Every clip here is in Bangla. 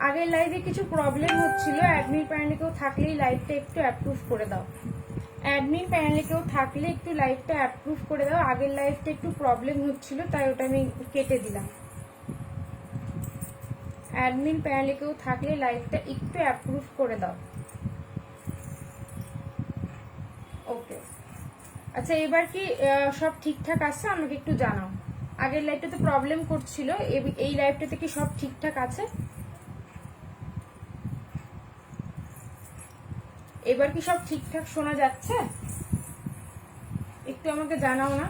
আগের লাইভে কিছু প্রবলেম হচ্ছিল, অ্যাডমিন প্যানেলে কেউ থাকলেই লাইভটা একটু অ্যাপ্রুভ করে দাও। অ্যাডমিন প্যানেলে কেউ থাকলে একটু লাইভটা অ্যাপ্রুভ করে দাও। আগের লাইভটা একটু প্রবলেম হচ্ছিল, তাই ওটা আমি কেটে দিলাম। অ্যাডমিন প্যানেলে কেউ থাকলে লাইভটা একটু অ্যাপ্রুভ করে দাও। ওকে, আচ্ছা এবার কি সব ঠিকঠাক আছে? আমাকে একটু জানাও। আগের লাইভটাতে প্রবলেম করছিল, এই লাইভটাতে কি সব ঠিকঠাক আছে? এবার কি সব ঠিকঠাক শোনা যাচ্ছে? একটু আমাকে জানাও না।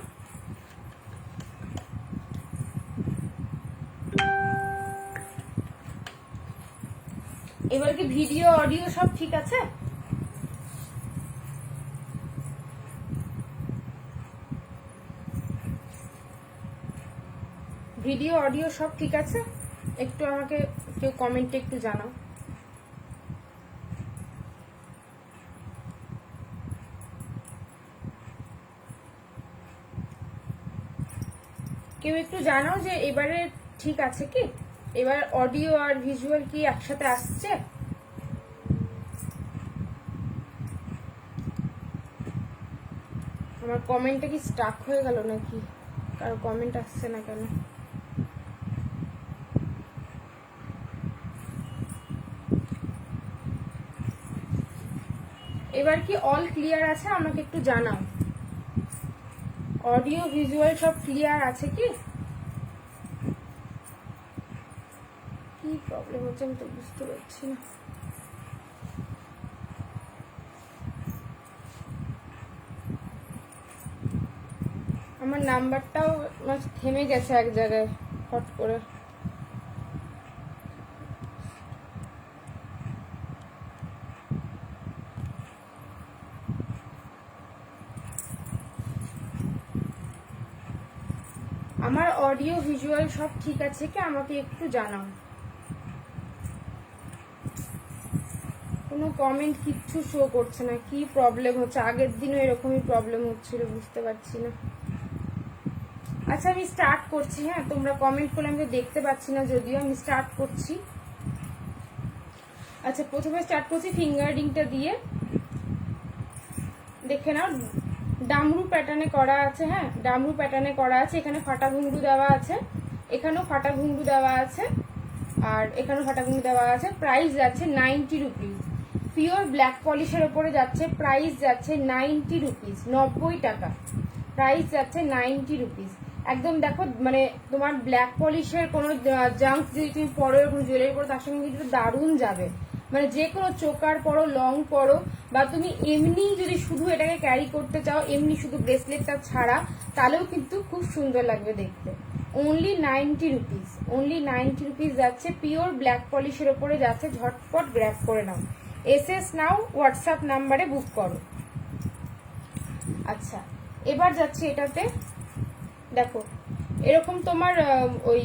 এবার কি ভিডিও অডিও সব ঠিক আছে? ভিডিও অডিও সব ঠিক আছে? একটু আমাকে কেউ কমেন্টে একটু জানাও। কেউ একটু জানাও যে এবারে ঠিক আছে কি? এবার অডিও আর ভিজুয়াল কি একসাথে আসছে? আমার কমেন্টটা কি স্টাক হয়ে গেল নাকি? কারো কমেন্ট আসছে না কেন? এবার কি অল ক্লিয়ার আছে? আমাকে একটু জানাও। অডিও ভিজুয়াল সব ক্লিয়ার আছে কি? কি প্রবলেম হচ্ছে আমি তো বুঝতে পারছি না। আমার নাম্বারটাও থেমে গেছে এক জায়গায় হট করে। আমার অডিও ভিজুয়াল সব ঠিক আছে কি? আমাকে একটু জানাও। কোনো কমেন্ট কিচ্ছু শো করছে না। কি প্রবলেম হচ্ছে? আগের দিনও এরকমই প্রবলেম হচ্ছিল, বুঝতে পারছি না। আচ্ছা আমি স্টার্ট করছি। হ্যাঁ, তোমরা কমেন্ট করলে আমি দেখতে পাচ্ছি না, যদিও আমি স্টার্ট করছি। আচ্ছা প্রথমে স্টার্ট করছি ফিঙ্গারিংটা দিয়ে। দেখে নাও, ডামরু প্যাটার্নে করা আছে। হ্যাঁ, ডামরু প্যাটার্নে করা আছে। এখানে ফাটা ঘুংরু দেওয়া আছে, এখানেও ফাটা ঘুংরু দেওয়া আছে, আর এখানেও ফাটা ঘুংরু দেওয়া আছে। প্রাইস যাচ্ছে 90 রুপিস। পিওর ব্ল্যাক পলিশের ওপরে যাচ্ছে। প্রাইস যাচ্ছে 90 রুপিস, 90 টাকা। প্রাইস যাচ্ছে 90 রুপিস। একদম দেখো, মানে তোমার ব্ল্যাক পলিশের কোনো জাঙ্ক যদি তুমি পরো, কোনো জুয়েলারি পরো, তার সঙ্গে কিন্তু দারুণ যাবে। মানে যে কোনো চোকার পরো, লং পরো, বা তুমি এমনি যদি শুধু এটাকে ক্যারি করতে চাও, এমনি শুধু ব্রেসলেটটা ছাড়া, তাহলেও কিন্তু খুব সুন্দর লাগবে দেখতে। অনলি 90 রুপিস, অনলি 90 রুপিস যাচ্ছে। পিওর ব্ল্যাক পলিশের ওপরে যাচ্ছে। ঝটপট গ্র্যাব করে নাও। এসএস নাও, হোয়াটসঅ্যাপ নাম্বারে বুক করো। আচ্ছা এবার যাচ্ছে এটাতে। দেখো এরকম তোমার ওই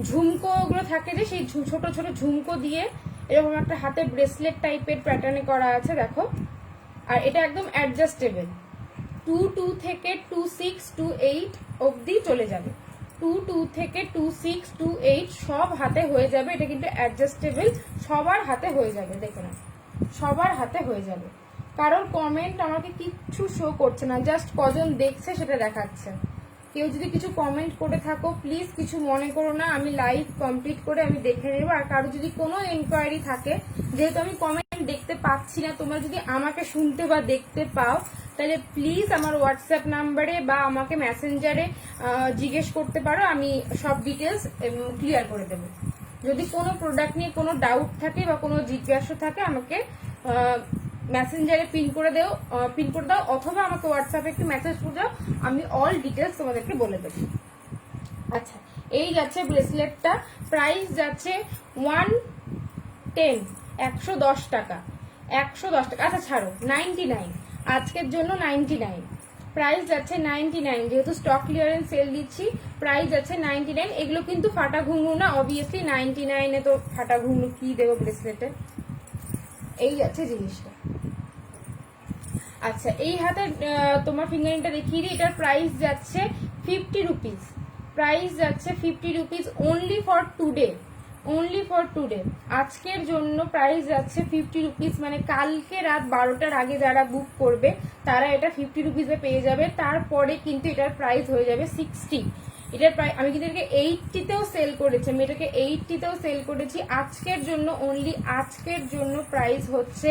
ঝুমকোগুলো থাকে যে, সেই ছোট ছোট ঝুমকো দিয়ে এরকম একটা হাতে ব্রেসলেট টাইপের প্যাটার্নে করা আছে দেখো। আর এটা একদম অ্যাডজাস্টেবল। 22 থেকে 26 28 অবধি চলে যাবে। 22 থেকে 26 28 সব হাতে হয়ে যাবে। এটা কিন্তু অ্যাডজাস্টেবল, সবার হাতে হয়ে যাবে। দেখে না, সবার হাতে হয়ে যাবে। কারোর কমেন্ট আমাকে কিচ্ছু শো করছে না, জাস্ট কজন দেখছে সেটা দেখাচ্ছে। কেউ যদি কিছু কমেন্ট করে থাকো প্লিজ কিছু মনে করো না, আমি লাইভ কমপ্লিট করে আমি দেখে নেব। আর কারো যদি কোনো এনকোয়ারি থাকে, যেহেতু আমি কমেন্ট দেখতে পাচ্ছি না, তোমরা যদি আমাকে শুনতে বা দেখতে পাও, তাহলে প্লিজ আমার হোয়াটসঅ্যাপ নাম্বারে বা আমাকে মেসেঞ্জারে জিজ্ঞেস করতে পারো। আমি সব ডিটেলস ক্লিয়ার করে দেবো। যদি কোনো প্রোডাক্ট নিয়ে কোনো ডাউট থাকে বা কোনো জিজ্ঞাসা থাকে, আমাকে মেসেঞ্জারে পিন করে দাও, অথবা আমাকে হোয়াটসঅ্যাপে একটু মেসেজ করে দাও। আমি অল ডিটেলস তোমাদেরকে বলে দেবো। আচ্ছা এই যাচ্ছে ব্রেসলেটটা। প্রাইস যাচ্ছে 110, 110 টাকা, 110 টাকা। আচ্ছা ছাড়ো, 99 আজকের জন্য 99। প্রাইস যাচ্ছে 99, যেহেতু স্টক ক্লিয়ারেন্স সেল দিচ্ছি। প্রাইস যাচ্ছে 99। এগুলো কিন্তু ফাটা ঘুঙরু না, অবভিয়াসলি 99-এ তো ফাটা ঘুঙরু কি দেবো ব্রেসলেটে। এই যাচ্ছে জিনিসটা। আচ্ছা এই হাতে তোমার ফিঙ্গারিংটা দেখিয়ে দিই। এটার প্রাইস যাচ্ছে 50 রুপিস। প্রাইস যাচ্ছে 50 rupees only for today. Only for today, আজকের জন্য প্রাইস যাচ্ছে 50 রুপিস, মানে কালকে রাত 12টার আগে যারা বুক করবে তারা এটা 50 রুপিসে পেয়ে যাবে। তারপরে কিন্তু এটার প্রাইস হয়ে যাবে 60। এটার প্রাইস আমি কিন্তু এটাকে 80তেও সেল করেছি, আমি এটাকে 80তেও সেল করেছি। আজকের জন্য অনলি আজকের জন্য প্রাইস হচ্ছে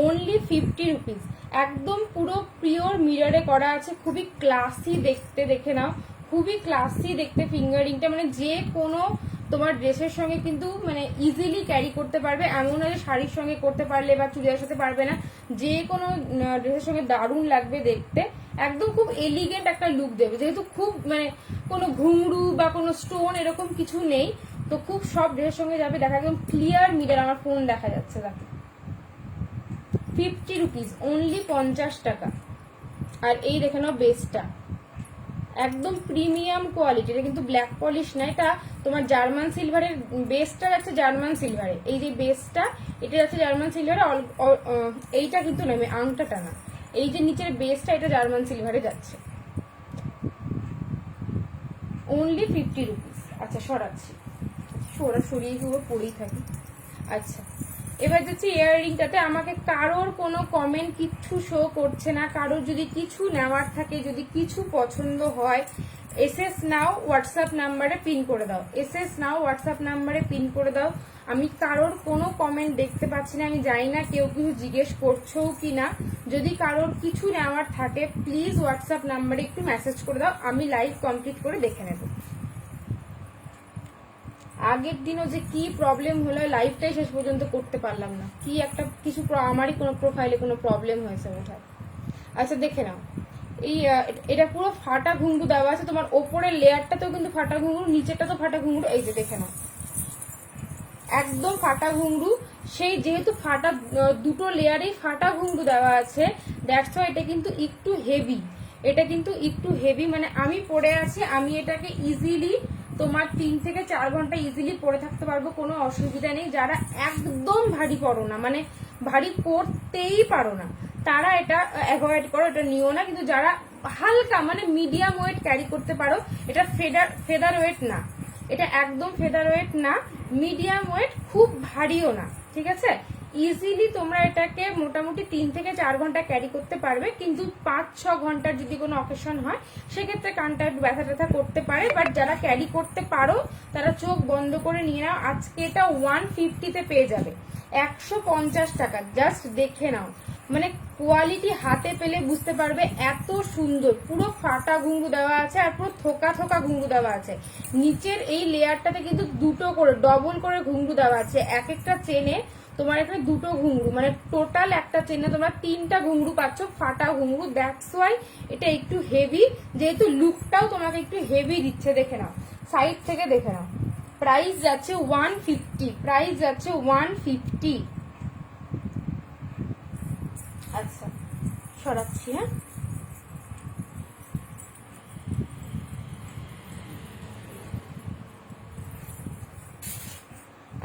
অনলি 50 রুপিস। একদম পুরো পিওর মিররে করা আছে, খুবই ক্লাসি দেখতে, দেখে নাও খুবই ক্লাসি দেখতে ফিঙ্গারিংটা, মানে যে কোনো তোমার ড্রেসের সঙ্গে কিন্তু মানে ইজিলি ক্যারি করতে পারবে, এমন না যে শাড়ির সঙ্গে করতে পারলে বা চুড়িদারের সাথে পারবে না, যে কোনো ড্রেসের সঙ্গে দারুণ লাগবে দেখতে, একদম খুব এলিগেন্ট একটা লুক দেবে। যেহেতু খুব মানে কোনো ঘুংরু বা কোনো স্টোন এরকম কিছু নেই, তো খুব সব ড্রেসের সঙ্গে যাবে। দেখা একদম ক্লিয়ার মিরর, আমার ফোন দেখা যাচ্ছে দেখো। 50 রুপিস, অনলি 50 টাকা। আর এই দেখে নাও বেসটা, একদম প্রিমিয়াম কোয়ালিটি, এটা কিন্তু ব্ল্যাক পলিশ না, এটা তোমার জার্মান সিলভারের বেসটা যাচ্ছে জার্মান সিলভারে, এই যে বেসটা এটা যাচ্ছে জার্মান সিলভারে, এইটা কিন্তু না আংটাটা না, এই যে নিচের বেসটা এটা জার্মান সিলভারে যাচ্ছে, অনলি 50 রুপিস। আচ্ছা সরাচ্ছি, সরিয়ে পরেই থাকি। আচ্ছা এবার যাচ্ছি ইয়াররিংটাতে। আমাকে কারোর কোনো কমেন্ট কিচ্ছু শো করছে না, কারোর যদি কিছু নেওয়ার থাকে, যদি কিছু পছন্দ হয়, এসএস নাও হোয়াটসঅ্যাপ নাম্বারে পিন করে দাও, এসএস নাও হোয়াটসঅ্যাপ নাম্বারে পিন করে দাও। আমি কারোর কোনো কমেন্ট দেখতে পাচ্ছি না, আমি জানি না কেউ কিছু জিজ্ঞেস করছো কি না। যদি কারোর কিছু নেওয়ার থাকে প্লিজ হোয়াটসঅ্যাপ নাম্বারে একটু মেসেজ করে দাও, আমি লাইভ কমপ্লিট করে দেখে নেব। আগের দিনও যে কি প্রবলেম হলো, লাইভটাই শেষ পর্যন্ত করতে পারলাম না, কি একটা কিছু আমারই কোনো প্রোফাইলে কোনো প্রবলেম হয়েছে বোধহয়। আচ্ছা দেখে নাও, এই এটা পুরো ফাটা ঘুঙ্গু দেওয়া আছে, তোমার ওপরের লেয়ারটাতেও কিন্তু ফাটা ঘুঙ্গুর, নিচেরটা তো ফাটা ঘুঙ্গুর, এই যে দেখে নাও একদম ফাটা ঘুঙ্গু। সেই যেহেতু ফাটা দুটো লেয়ারেই ফাটা ঘুঙ্গু দেওয়া আছে, দ্যাটস ওয়াই এটা কিন্তু একটু হেভি, এটা কিন্তু একটু হেভি, মানে আমি পরে আছি, আমি এটাকে ইজিলি তোমার 3 থেকে 4 ঘন্টা ইজিলি পরে থাকতে পারবো, কোনো অসুবিধা নেই। যারা একদম ভারী করো না, মানে ভারী করতেই পারো না, তারা এটা অ্যাভয়েড করো, এটা নিও না। কিন্তু যারা হালকা মানে মিডিয়াম ওয়েট ক্যারি করতে পারো, এটা ফেদার ওয়েট না, এটা একদম ফেদার ওয়েট না, মিডিয়াম ওয়েট, খুব ভারীও না, ঠিক আছে। ইজিলি তোমরা এটাকে মোটামুটি 3 থেকে 4 ঘন্টা ক্যারি করতে পারবে, কিন্তু 5-6 ঘন্টার যদি কোনো অকেশন হয় সেক্ষেত্রে কানটা একটু ব্যথা ট্যাথা করতে পারে। বাট যারা ক্যারি করতে পারো তারা চোখ বন্ধ করে নিয়ে নাও। আজকে এটা 150-তে পেয়ে যাবে, 150 টাকা, জাস্ট দেখে নাও, মানে কোয়ালিটি হাতে পেলে বুঝতে পারবে এত সুন্দর। পুরো ফাটা ঘুঙ্গু দেওয়া আছে আর পুরো থোকা থোকা ঘুঙ্গু দেওয়া আছে। নিচের এই লেয়ারটাতে কিন্তু দুটো করে ডবল করে ঘুঙ্গু দেওয়া আছে, এক একটা চেনে তোমার এখানে দুটো ঘুঙ্গু, মানে টোটাল একটা চেনে তোমরা 3টা ঘুঙ্গু পাচ্ছ, ফাটা ঘুঙ্গু। দ্যাটস ওয়াই এটা একটু হেভি, যেহেতু লুকটাও তোমাকে একটু হেভি দিচ্ছে। দেখে নাও সাইড থেকে, দেখে নাও প্রাইস যাচ্ছে 150, প্রাইস যাচ্ছে 150। আচ্ছা সরাচ্ছি, হ্যাঁ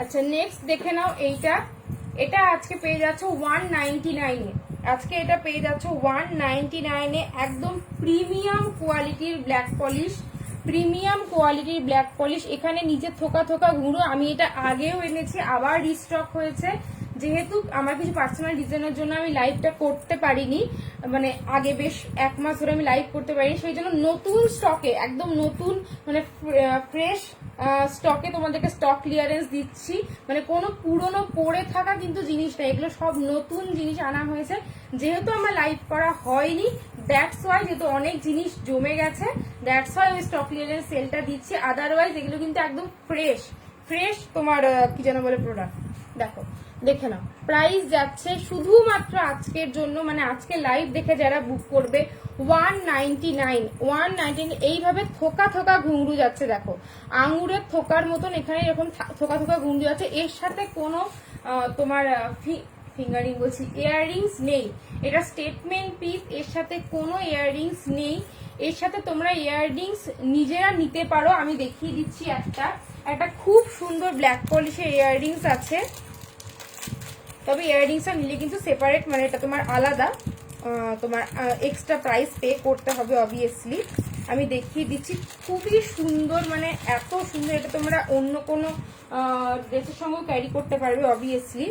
আচ্ছা নেক্সট দেখে নাও এইটা, এটা আজকে পেয়ে যাচ্ছে 199-এ, আজকে এটা পেয়ে যাচ্ছে 199-এ, একদম প্রিমিয়াম কোয়ালিটির ব্ল্যাক পলিশ, প্রিমিয়াম কোয়ালিটির ব্ল্যাক পলিশ। এখানে নিচে থোকা থোকা ঘুরো, আমি এটা আগেও এনেছি, আবার রিস্টক হয়েছে। যেহেতু আমার কিছু পার্সোনাল রিজনের জন্য আমি লাইভটা করতে পারিনি, মানে আগে বেশ 1 মাস ধরে আমি লাইভ করতে পারিনি, সেই জন্য নতুন স্টকে, একদম নতুন মানে ফ্রেশ স্টকে তোমাদেরকে স্টক ক্লিয়ারেন্স দিচ্ছি। মানে কোনো পুরনো পড়ে থাকা কিন্তু জিনিস না, এগুলো সব নতুন জিনিস আনা হয়েছে। যেহেতু আমার লাইভ করা হয়নি, দ্যাটস ওয়াই, যেহেতু অনেক জিনিস জমে গেছে, দ্যাটস ওয়াই ওই স্টক ক্লিয়ারেন্স সেলটা দিচ্ছি। আদারওয়াইজ এগুলো কিন্তু একদম ফ্রেশ ফ্রেশ তোমার কি যেন বলে প্রোডাক্ট। দেখো দেখে নাও, প্রাইস যাচ্ছে শুধুমাত্র আজকের জন্য, মানে আজকে লাইভ দেখে যারা বুক করবে 199। এইভাবে থোকা থোকা ঘুংরু যাচ্ছে, দেখো আঙুরের থোকার মতন এখানে এরকম থোকা থোকা ঘুংরু যাচ্ছে। এর সাথে কোনো তোমার ফিঙ্গারিং বলছি, ইয়াররিংস নেই, এটা স্টেটমেন্ট পিস, এর সাথে কোনো ইয়াররিংস নেই। এর সাথে তোমরা ইয়াররিংস নিজেরা নিতে পারো, আমি দেখিয়ে দিচ্ছি। একটা খুব সুন্দর ব্ল্যাক পলিশের ইয়াররিংস আছে, তবে ইয়াররিংসটা নিলে কিন্তু সেপারেট, মানে এটা তোমার আলাদা, তোমার এক্সট্রা প্রাইস পে করতে হবে অবভিয়াসলি। আমি দেখিয়ে দিচ্ছি, খুবই সুন্দর, মানে এত সুন্দর। এটা তোমরা অন্য কোনো ড্রেসের সঙ্গেও ক্যারি করতে পারবে অবভিয়াসলি।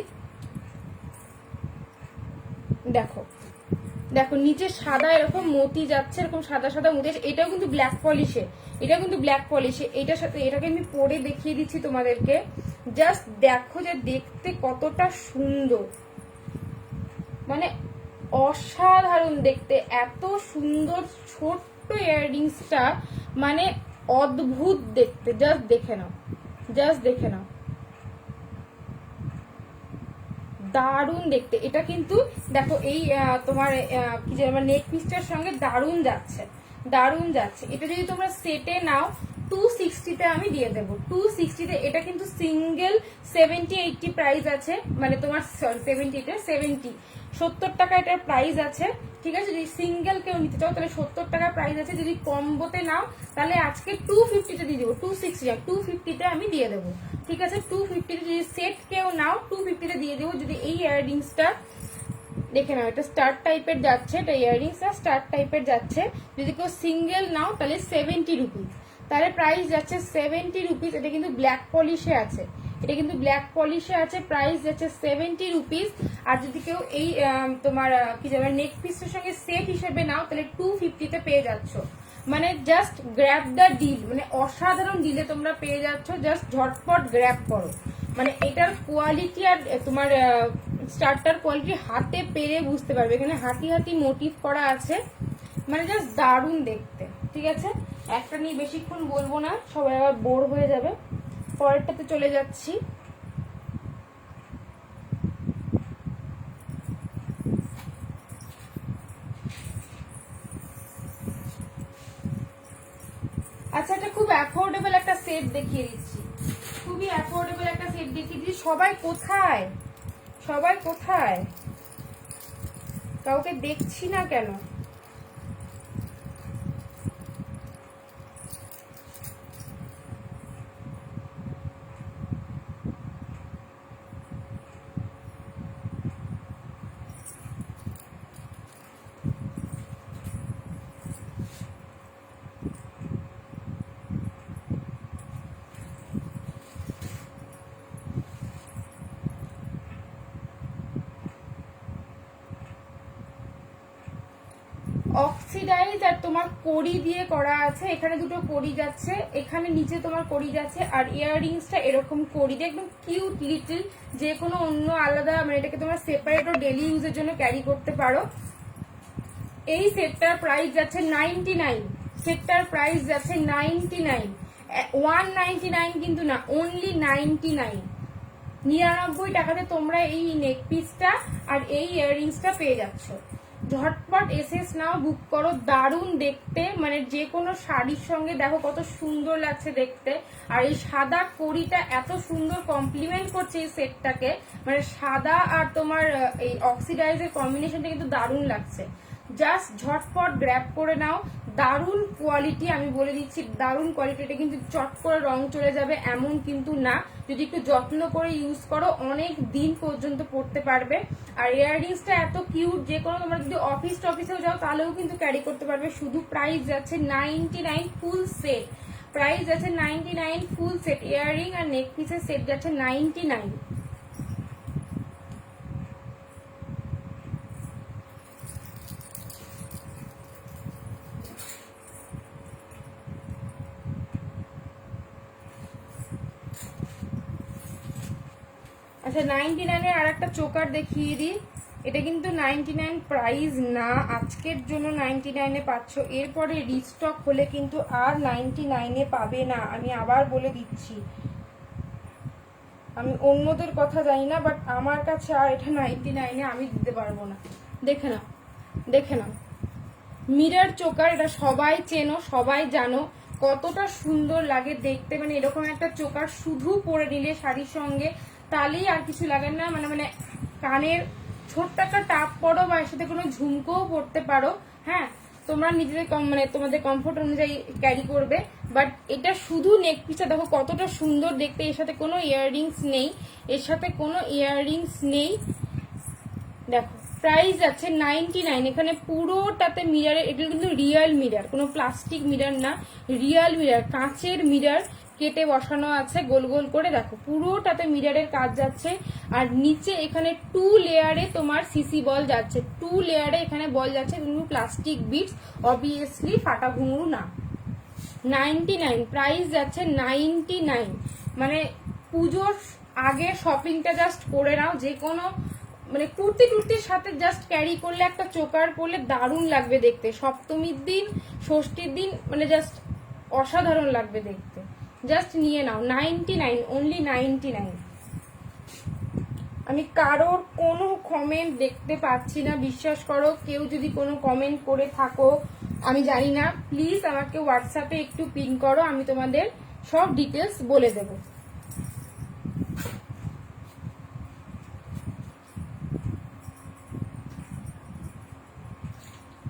দেখো দেখো নিচে সাদা এরকম মতি যাচ্ছে, এরকম সাদা সাদা মতি যাচ্ছে। এটাও কিন্তু ব্ল্যাক পলিশে, এটা কিন্তু ব্ল্যাক পলিশে। এটার সাথে এটাকে আমি পরে দেখিয়ে দিচ্ছি তোমাদেরকে। জাস্ট দেখো যে দেখতে কতটা সুন্দর, মানে অসাধারণ দেখতে, এত সুন্দর। ছোট্ট ইয়াররিংসটা মানে অদ্ভুত দেখতে। জাস্ট দেখে নাও, জাস্ট দেখে নাও, দারুণ দেখতে। এটা কিন্তু দেখো এই তোমার কি যে আমার নেক পিসটার সঙ্গে দারুণ যাচ্ছে, দারুণ যাচ্ছে। এটা যদি তোমরা সেটে নাও 260-তে আমি দিয়ে দেবো, 260-তে। এটা কিন্তু সিঙ্গেল 70-80 প্রাইস আছে, মানে তোমার 70 টাকা এটার প্রাইস আছে, ঠিক আছে। যদি সিঙ্গেল কেউ নিতে চাও তাহলে 70 টাকা প্রাইস আছে। যদি কম্বোতে নাও তাহলে আজকে 250-তে দিয়ে দেবো, 250-তে আমি দিয়ে দেবো, ঠিক আছে। 250-তে যদি সেট কেউ নাও 250-তে দিয়ে দেবো। যদি এই ইয়াররিংসটা দেখে নাও, এটা স্টার টাইপের যাচ্ছে, এটা ইয়াররিংসটা স্টার টাইপের যাচ্ছে। যদি কেউ সিঙ্গেল নাও তাহলে 70 রুপিস, তাহলে প্রাইস যাচ্ছে 70 রুপিস। এটা কিন্তু ব্ল্যাক পলিশে আছে, এটা কিন্তু ব্ল্যাক পলিশে আছে, প্রাইস যাচ্ছে 70 রুপিস। আর যদি কেউ এই তোমার কি যাবে নেক পিসের সঙ্গে সেট হিসেবে নাও তাহলে 250-তে পেয়ে যাচ্ছ। মানে জাস্ট গ্র্যাব দ্য ডিল, মানে অসাধারণ ডিলে তোমরা পেয়ে যাচ্ছ। জাস্ট ঝটপট গ্র্যাব করো, মানে এটার কোয়ালিটি আর তোমার স্টারটার কোয়ালিটি হাতে পেরে বুঝতে পারবে। এখানে হাতি হাতি মোটিভ করা আছে, মানে জাস্ট দারুণ দেখতে, ঠিক আছে। একটা নিয়ে বেশিক্ষণ বলবো না, সবাই আবার বোর হয়ে যাবে। পরেরটাতে চলে যাচ্ছি। আচ্ছা, এটা খুব অ্যাফোর্ডেবল একটা সেট দেখিয়ে দিচ্ছি, খুবই অ্যাফোর্ডেবল একটা সেট দেখিয়ে দিচ্ছি। সবাই কোথায়, সবাই কোথায়, কাউকে দেখছি না কেন? অক্সিডাইজ আর তোমার কড়ি দিয়ে করা আছে। এখানে দুটো কড়ি যাচ্ছে, এখানে নিচে তোমার কড়ি যাচ্ছে। আর ইয়াররিংসটা এরকম কড়ি দিয়ে একদম কিউট লিটল, যে কোনো অন্য আলাদা, মানে এটাকে তোমরা সেপারেট ও ডেলি ইউজের জন্য ক্যারি করতে পারো। এই সেটটার প্রাইস যাচ্ছে 99, সেটটার প্রাইস যাচ্ছে 99, 199 কিন্তু না, অনলি 99, 99 টাকাতে তোমরা এই নেক পিসটা আর এই ইয়াররিংসটা পেয়ে যাচ্ছ। ঝটপট এসএস নাও, বুক করো। দারুণ দেখতে, মানে যে কোনো শাড়ির সঙ্গে দেখো কত সুন্দর লাগছে দেখতে। আর এই সাদা কড়িটা এত সুন্দর কমপ্লিমেন্ট করছে এই সেটটাকে, মানে সাদা আর তোমার এই অক্সিডাইজের কম্বিনেশনটা কিন্তু দারুণ লাগছে। জাস্ট ঝটপট গ্র্যাব করে নাও। দারুণ কোয়ালিটি, আমি বলে দিচ্ছি দারুণ কোয়ালিটি। এটা কিন্তু চট করে রং চলে যাবে এমন কিন্তু না, যদি একটু যত্ন করে ইউজ করো অনেক দিন পর্যন্ত পরতে পারবে। আর ইয়াররিংসটা এত কিউট, যে কোনো তোমরা যদি অফিসেও যাও তাহলেও কিন্তু ক্যারি করতে পারবে। শুধু প্রাইস যাচ্ছে 99 ফুল সেট, প্রাইস যাচ্ছে 99 ফুল সেট। ইয়াররিং আর নেক পিসের সেট যাচ্ছে 99। আচ্ছা, 99-এর আর একটা চোকার দেখিয়ে দিই। এটা কিন্তু 99 প্রাইস না, আজকের জন্য 99-এ পাচ্ছ। এরপরে রিস্টক হলে কিন্তু আর 99-এ পাবে না, আমি আবার বলে দিচ্ছি। আমি অন্যদের কথা জানি না, বাট আমার কাছে আর এটা 99-এ আমি দিতে পারবো না। দেখে নাও, দেখে নাও, মিরর চোকার। এটা সবাই চেনো, সবাই জানো কতটা সুন্দর লাগে দেখতে। মানে এরকম একটা চোকার শুধু পরে নিলে শাড়ির সঙ্গে, তাহলেই আর কিছু লাগে না। মানে কানের ছোট্ট একটা টাপ পরো বা এর সাথে কোনো ঝুমকোও পরতে পারো। হ্যাঁ, তোমরা নিজেদের মানে তোমাদের কমফোর্ট অনুযায়ী ক্যারি করবে। বাট এটা শুধু নেক পিসটা দেখো কতটা সুন্দর দেখতে। এর সাথে কোনো ইয়াররিংস নেই, এর সাথে কোনো ইয়াররিংস নেই। দেখো প্রাইস যাচ্ছে 99। এখানে পুরোটাতে মিরার, এগুলো কিন্তু রিয়েল মিরার, কোনো প্লাস্টিক মিরার না, রিয়েল মিরার, কাঁচের মিরার কেটে বসানো আছে গোল গোল করে। দেখো পুরোটাতে মিরারের কাজ যাচ্ছে। আর নিচে এখানে 2 লেয়ারে তোমার সিসি বল যাচ্ছে, 2 লেয়ারে এখানে বল যাচ্ছে, কিন্তু প্লাস্টিক বিটস, অবভিয়াসলি ফাটা ঘুঙরু না। 99 প্রাইস যাচ্ছে 99। মানে পুজোর আগে শপিংটা জাস্ট করে নাও, যে কোনো মানে কুর্তি টুর্তির সাথে জাস্ট ক্যারি করলে, একটা চোকার পরলে দারুণ লাগবে দেখতে, সপ্তমীর দিন ষষ্ঠীর দিন মানে জাস্ট অসাধারণ লাগবে দেখতে। জাস্ট নিয়ে নাও 99, অনলি 99। আমি কারোর কোনো কমেন্ট দেখতে পাচ্ছি না, বিশ্বাস করো। কেউ যদি কোনো কমেন্ট করে থাকো, আমি জানি না, প্লিজ আমাকে হোয়াটসঅ্যাপে একটু পিন করো, আমি তোমাদের সব ডিটেলস বলে দেবো।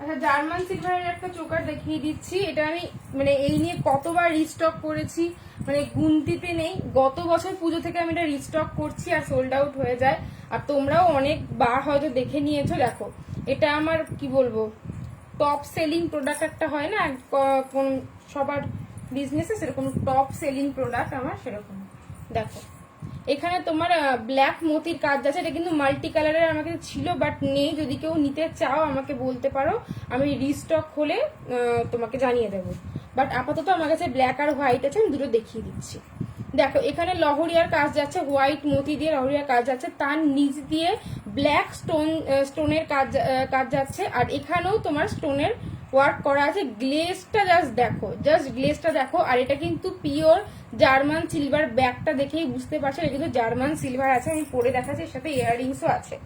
আচ্ছা, জার্মান সিলভারের একটা চোকার দেখিয়ে দিচ্ছি। এটা আমি মানে এই নিয়ে কতবার রিস্টক করেছি মানে গুনতিতে নেই। গত বছর পুজো থেকে আমি এটা রিস্টক করছি আর সোল্ড আউট হয়ে যায়। আর তোমরাও অনেকবার হয়তো দেখে নিয়েছো। দেখো এটা আমার কি বলবো, টপ সেলিং প্রোডাক্ট একটা হয় না কোন সবার বিজনেসে, সেরকম টপ সেলিং প্রোডাক্ট আমার সেরকম। দেখো এখানে তোমার ব্ল্যাক মতির কাজ আছে, এটা কিন্তু মাল্টি কালারের আমার কাছে ছিল বাট নেই, যদি কেউ নিতে চাও আমাকে বলতে পারো, আমি রিস্টক হলে তোমাকে জানিয়ে দেবো। বাট আপাতত আমার কাছে ব্ল্যাক আর হোয়াইট আছে, আমি দুটো দেখিয়ে দিচ্ছি। দেখো এখানে লহরিয়ার কাজ যাচ্ছে, হোয়াইট মতি দিয়ে লহরিয়ার কাজ যাচ্ছে, তার নিচ দিয়ে ব্ল্যাক স্টোনের কাজ যাচ্ছে। আর এখানেও তোমার স্টোনের ওয়ার্ক করা আছে। গ্লেজটা জাস্ট দেখো, জাস্ট গ্লেজটা দেখো। আর এটা কিন্তু পিওর জার্মান সিলভার, ব্যাগটা দেখেই বুঝতে পারছো এটা কিন্তু জার্মান সিলভার আছে। আমি পরে দেখাচ্ছি, এর সাথে ইয়াররিংসও আছে।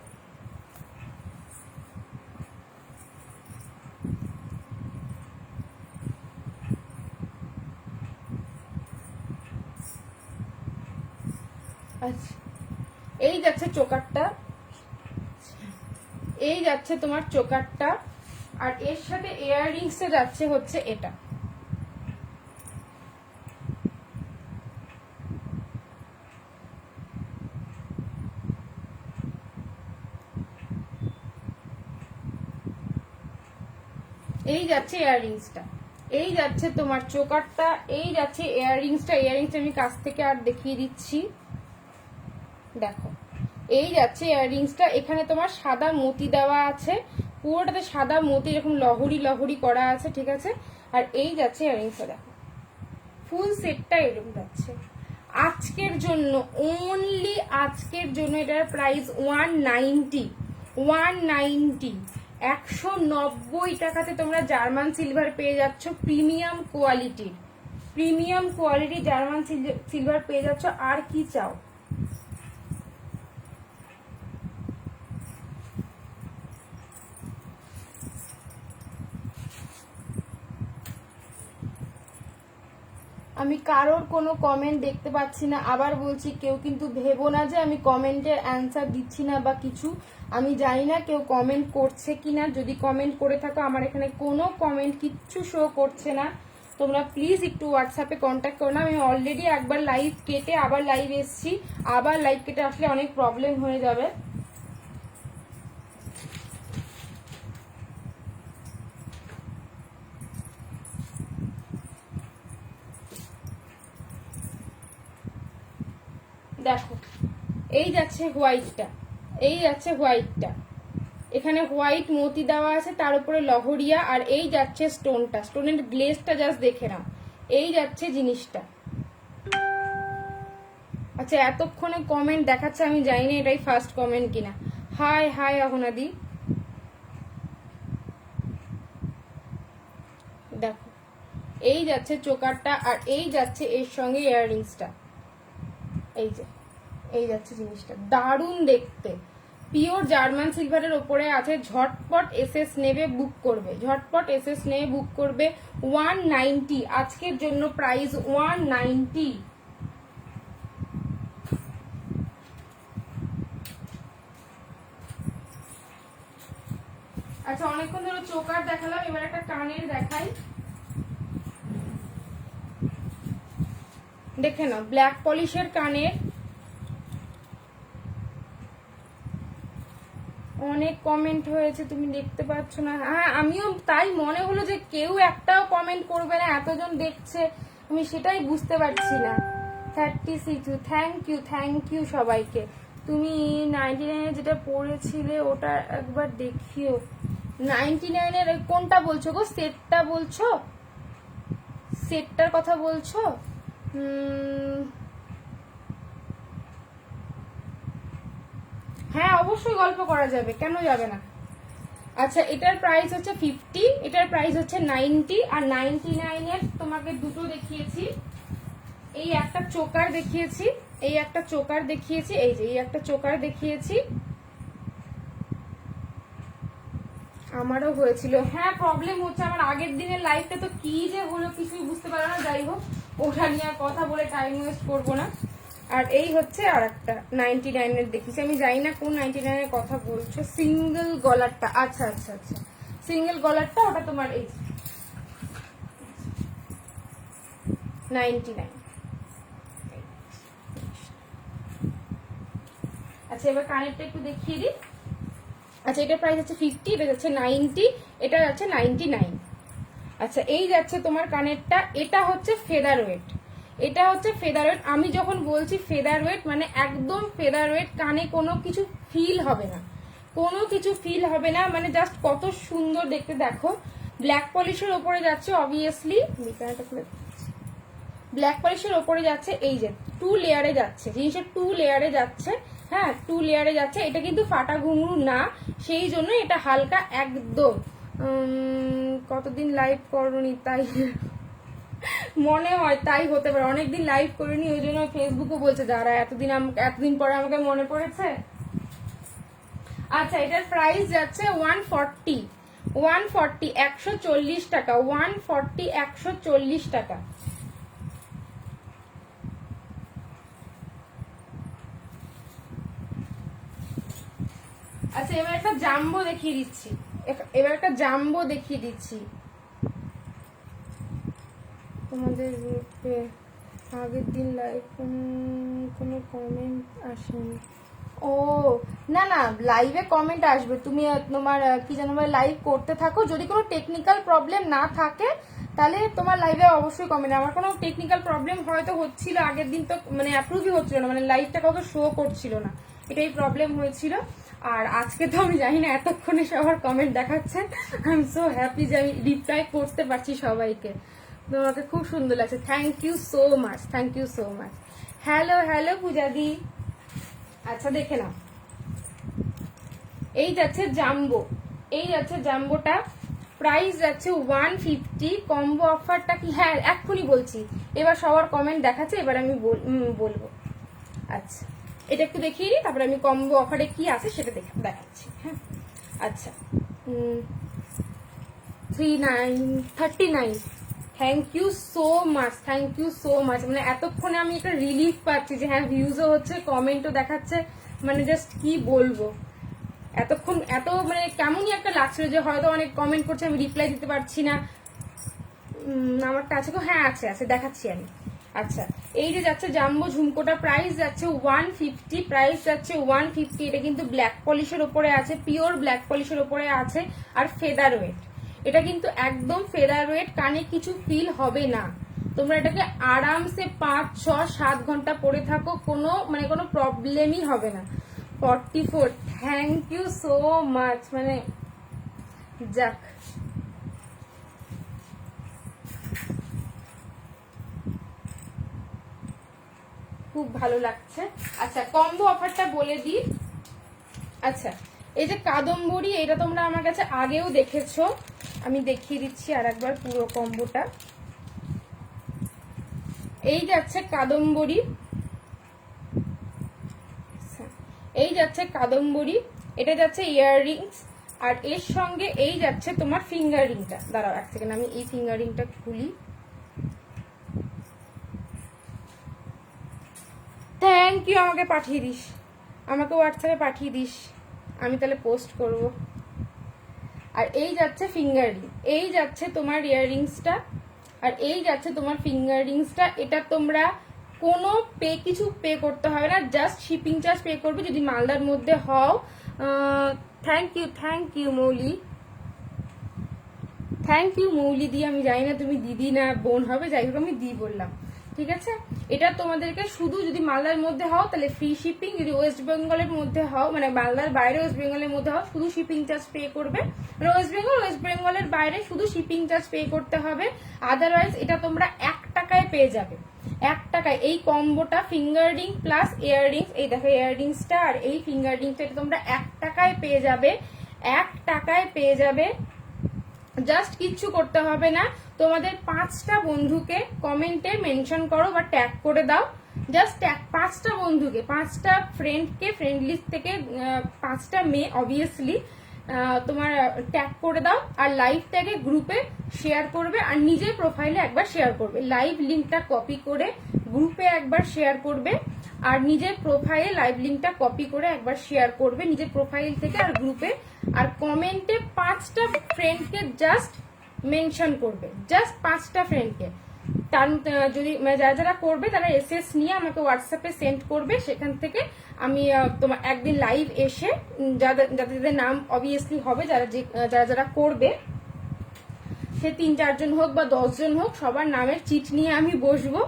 আচ্ছা, এই যাচ্ছে চোকারটা, এই যাচ্ছে তোমার চোকারটা, আর এর সাথে ইয়াররিংসে যাচ্ছে হচ্ছে এটা। এই যাচ্ছে ইয়াররিংসটা, এই যাচ্ছে তোমার চোকারটা, এই যাচ্ছে ইয়াররিংসটা। ইয়াররিংসটা আমি কাছ থেকে আর দেখিয়ে দিচ্ছি। দেখো এই যাচ্ছে ইয়াররিংসটা। এখানে তোমার সাদা মতি দেওয়া আছে, পুরোটাতে সাদা মতি এরকম লহরি লহরি করা আছে, ঠিক আছে। আর এই যাচ্ছে ইয়াররিংসটা, দেখো ফুল সেটটা এরকম যাচ্ছে। আজকের জন্য, অনলি আজকের জন্য এটার প্রাইস 190, 190, 190 টাকাতে তোমরা জার্মান সিলভার পেয়ে যাচ্ছ, প্রিমিয়াম কোয়ালিটির, প্রিমিয়াম কোয়ালিটি জার্মান সিলভার পেয়ে যাচ্ছ। আর কি চাও? আমি কারোর কোনো কমেন্ট দেখতে পাচ্ছি না। আবার বলছি, কেউ কিন্তু ভেবো না যে আমি কমেন্টের অ্যান্সার দিচ্ছি না বা কিছু। আমি জানি না কেউ কমেন্ট করছে কিনা, যদি কমেন্ট করে থাকো, আমার এখানে কোনো কমেন্ট কিচ্ছু শো করছে না। তোমরা প্লিজ একটু হোয়াটসঅ্যাপে কন্ট্যাক্ট করো না। আমি অলরেডি একবার লাইভ কেটে আবার লাইভ এসছি, আবার লাইভ কেটে আসলে অনেক প্রবলেম হয়ে যাবে। দেখো এই যাচ্ছে হোয়াইটটা, এই যাচ্ছে হোয়াইটটা, এখানে হোয়াইট মতি দেওয়া আছে, তার উপরে লহরিয়া। আর এই যাচ্ছে স্টোনটা, স্টোনের গ্লেজটা জাস্ট দেখে নাও। এই যাচ্ছে জিনিসটা। আচ্ছা, এতক্ষণে কমেন্ট দেখাচ্ছে, আমি জানি না এটাই ফার্স্ট কমেন্ট কিনা। হাই হাই অহনাদি, দেখো এই যাচ্ছে চোকারটা, আর এই যাচ্ছে এর সঙ্গে ইয়াররিংসটা। এই যে এই যাচ্ছে জিনিসটা, দারুণ দেখতে, পিওর জার্মান সিলভারের ওপরে আছে। ঝটপট এসএস নেবে, বুক করবে, ঝটপট এসএস নেবে, বুক করবে। 190 আজকের জন্য প্রাইস 190। আচ্ছা, অনেকক্ষণ ধরে চোকার দেখালাম, এবার একটা কানের দেখাই। দেখে নাও, ব্ল্যাক পলিশের কানের, অনেক কমেন্ট হয়েছে, তুমি দেখতে পাচ্ছ না? হ্যাঁ, আমিও তাই মনে হলো যে কেউ একটাও কমেন্ট করবে না, এতজন দেখছে, আমি সেটাই বুঝতে পারছি না। 36, থ্যাংক ইউ সবাইকে। তুমি 99 যেটা পড়েছিলে ওটা একবার দেখিও। 99 কোনটা বলছো গো? সেটটা বলছো? সেটটার কথা বলছো? হ্যাঁ, অবশ্যই গল্প করা যাবে, কেন যাবে না। আচ্ছা, এটার প্রাইস হচ্ছে 50, এটার প্রাইস হচ্ছে 90, আর 99 তোমাকে দুটো দেখিয়েছি। এই একটা চোকার দেখিয়েছি, এই একটা চোকার দেখিয়েছি, এই যে এই একটা চোকার দেখিয়েছি। আমারও হয়েছিল, হ্যাঁ প্রবলেম হচ্ছে আমার। আগের দিনের লাইফটা তো কি যে হলো কিছুই বুঝতে পারো না। যাই হোক, ওটা নিয়ে আর কথা বলে টাইম ওয়েস্ট করবো না। আর এই হচ্ছে আর একটা 99 দেখিয়েছি, আমি জানি না কোন 99 কথা বলছো। সিঙ্গেল গলারটা, আচ্ছা, সিঙ্গেল গলারটা ওটা তোমার এই 99। আচ্ছা, এবার কানেরটা একটু দেখিয়ে দিই। আচ্ছা, এটার প্রাইস হচ্ছে 50, এটা যাচ্ছে 90, এটা যাচ্ছে 99। আচ্ছা, এই যাচ্ছে তোমার কানেরটা, এটা হচ্ছে ফেদার ওয়েট, এটা হচ্ছে ফেদার ওয়েট। আমি যখন বলছি ফেদার ওয়েট মানে একদম ফেদার ওয়েট, কানে কোনো কিছু ফিল হবে না, কোনো কিছু ফিল হবে না, মানে জাস্ট কত সুন্দর দেখতে। দেখো, ব্ল্যাক পলিশের ওপরে যাচ্ছে অবভিয়াসলি, ব্ল্যাক পলিশের ওপরে যাচ্ছে, এই যে 2 লেয়ারে যাচ্ছে জিনিসটা, 2 লেয়ারে যাচ্ছে। হ্যাঁ, 2 লেয়ারে যাচ্ছে। এটা কিন্তু ফাটা ঘুঙরু না, সেই জন্য এটা হালকা একদম। কতদিন লাইভ করনি তাই মনে হয়, তাই হতে পারে, অনেকদিন লাইভ করিনি ওই জন্য ফেসবুকও বলছে যারা এতদিন পরে আমাকে মনে পড়েছে। আচ্ছা, এটার প্রাইস যাচ্ছে 140, 140 টাকা, 140 140 টাকা। আচ্ছা, এবার একটা জাম্বো দেখিয়ে দিচ্ছি, তোমাদের গ্রুপে আগের দিন লাইভ কোনো কমেন্ট আসেনি। ও না, লাইভে কমেন্ট আসবে, তুমি তোমার কি যেন লাইভ করতে থাকো, যদি কোনো টেকনিক্যাল প্রবলেম না থাকে তাহলে তোমার লাইভে অবশ্যই কমেন্ট। আমার কোনো টেকনিক্যাল প্রবলেম হয়তো হচ্ছিল আগের দিন, তো মানে অ্যাপ্রুভই হচ্ছিল না, মানে লাইভটা কাউকে শো করছিল না, এটাই প্রবলেম হয়েছিল। আর আজকে তো আমি জানি না এতক্ষণে সবার কমেন্ট দেখাচ্ছে, আই এম সো হ্যাপি যে আমি রিপ্লাই করতে পারছি সবাইকে। তোমাকে খুব সুন্দর লাগছে, thank you so much, hello পূজাদি। আচ্ছা, দেখে নাও, এই যাচ্ছে জাম্বোটা, প্রাইস যাচ্ছে 150। কম্বো অফারটা কি? হ্যাঁ, এক্ষুনি বলছি, এবার সবার কমেন্ট দেখাচ্ছে, এবার আমি বলবো। আচ্ছা, এটা একটু দেখিয়ে দিই, তারপরে আমি কম্বো অফারে কি আছে সেটা দেখাচ্ছি। হ্যাঁ, আচ্ছা, 39। থ্যাংক ইউ সো মাচ, মানে এতক্ষণে আমি একটা রিলিফ পাচ্ছি যে হ্যাঁ, ভিউজও হচ্ছে, কমেন্টও দেখাচ্ছে, মানে জাস্ট কি বলবো, এতক্ষণ এত মানে কেমনই একটা লাগছিল যে হয়তো অনেক কমেন্ট করছে, আমি রিপ্লাই দিতে পারছি না। আমারটা আছে গো, হ্যাঁ আছে, দেখাচ্ছি আমি। আচ্ছা, এই যে যাচ্ছে জাম্বো ঝুমকোটা, প্রাইস যাচ্ছে 150, এটা কিন্তু ব্ল্যাক পলিশের ওপরে আছে, পিওর ব্ল্যাক পলিশের ওপরে আছে, আর ফেদার ওয়েট। এটা কিন্তু একদম ফেদার ওয়েট, কানে কিছু ফিল হবে না, তোমরা এটাকে আরামসে 5, 6, 7 ঘন্টা পরে থাকো, কোনো প্রবলেমই হবে না। 44, থ্যাংক ইউ সো মাচ, মানে যাক, খুব ভালো লাগছে। আচ্ছা, কম্বো অফারটা বলে দিই। আচ্ছা, এই যে কাদম্বরী, এটা তোমরা আমার কাছে আগেও দেখেছো, আমি দেখিয়ে দিচ্ছি আর একবার পুরো কম্বোটা। এই যাচ্ছে কাদম্বরী, এটা যাচ্ছে ইয়াররিংস, আর এর সঙ্গে এই যাচ্ছে তোমার ফিঙ্গার রিংটা। দাঁড়াও এক সেকেন্ড, আমি এই ফিঙ্গার রিংটা খুলি। থ্যাংক ইউ, আমাকে পাঠিয়ে দিস, আমাকে হোয়াটসঅ্যাপে পাঠিয়ে দিস, আমি তাহলে পোস্ট করব। আর এই যাচ্ছে ফিঙ্গার রিং, এই যাচ্ছে তোমার ইয়াররিংসটা, আর এই যাচ্ছে তোমার ফিঙ্গার রিংসটা। এটা তোমরা কোনো কিছু পে করতে হবে না, জাস্ট শিপিং চার্জ পে করবে যদি মালদার মধ্যে হও, thank you Mouli, thank you Mouli di. আমি জানি না তুমি দিদি না বোন হবে, যাই হোক আমি দি বললাম, ঠিক আছে। এটা তোমাদেরকে শুধু যদি মালদার মধ্যে হও তাহলে ফ্রি শিপিং, যদি ওয়েস্ট বেঙ্গলের মধ্যে হও মানে মালদার বাইরে ওয়েস্ট বেঙ্গলের মধ্যে হও শুধু শিপিং চার্জ পে করবে, মানে ওয়েস্ট বেঙ্গলের বাইরে শুধু শিপিং চার্জ পে করতে হবে। আদারওয়াইজ এটা তোমরা 1 টাকায় পেয়ে যাবে, 1 টাকায় এই কম্বোটা ফিঙ্গার রিং প্লাস ইয়াররিংস, এই দেখো ইয়াররিংসটা আর এই ফিঙ্গার রিংসটা এটা তোমরা 1 টাকায় পেয়ে যাবে, 1 টাকায় পেয়ে যাবে। জাস্ট কিচ্ছু করতে হবে না, তোমাদের 5টা বন্ধুকে কমেন্টে মেনশন করো বা ট্যাগ করে দাও, জাস্ট 5টা বন্ধুকে, 5টা ফ্রেন্ডকে, ফ্রেন্ড লিস্ট থেকে 5টা মেয়ে অবভিয়াসলি তোমার ট্যাগ করে দাও, আর লাইভটাকে গ্রুপে শেয়ার করবে আর নিজের প্রোফাইলে একবার শেয়ার করবে, লাইভ লিঙ্কটা কপি করে গ্রুপে একবার শেয়ার করবে আর নিজের প্রোফাইলে লাইভ লিঙ্কটা কপি করে একবার শেয়ার করবে নিজের প্রোফাইল থেকে আর গ্রুপে, আর কমেন্টে 5টা ফ্রেন্ডকে জাস্ট মেনশন করবে, জাস্ট 5টা ফ্রেন্ডকে। তার যদি যারা যারা করবে তারা এসএস নিয়ে আমাকে হোয়াটসঅ্যাপে সেন্ড করবে, সেখান থেকে আমি তোমার একদিন লাইভ এসে যাদের নাম অবভিয়াসলি হবে, যারা যারা করবে সে 3-4 জন হোক বা 10 জন হোক, সবার নামের চিট নিয়ে আমি বসবো,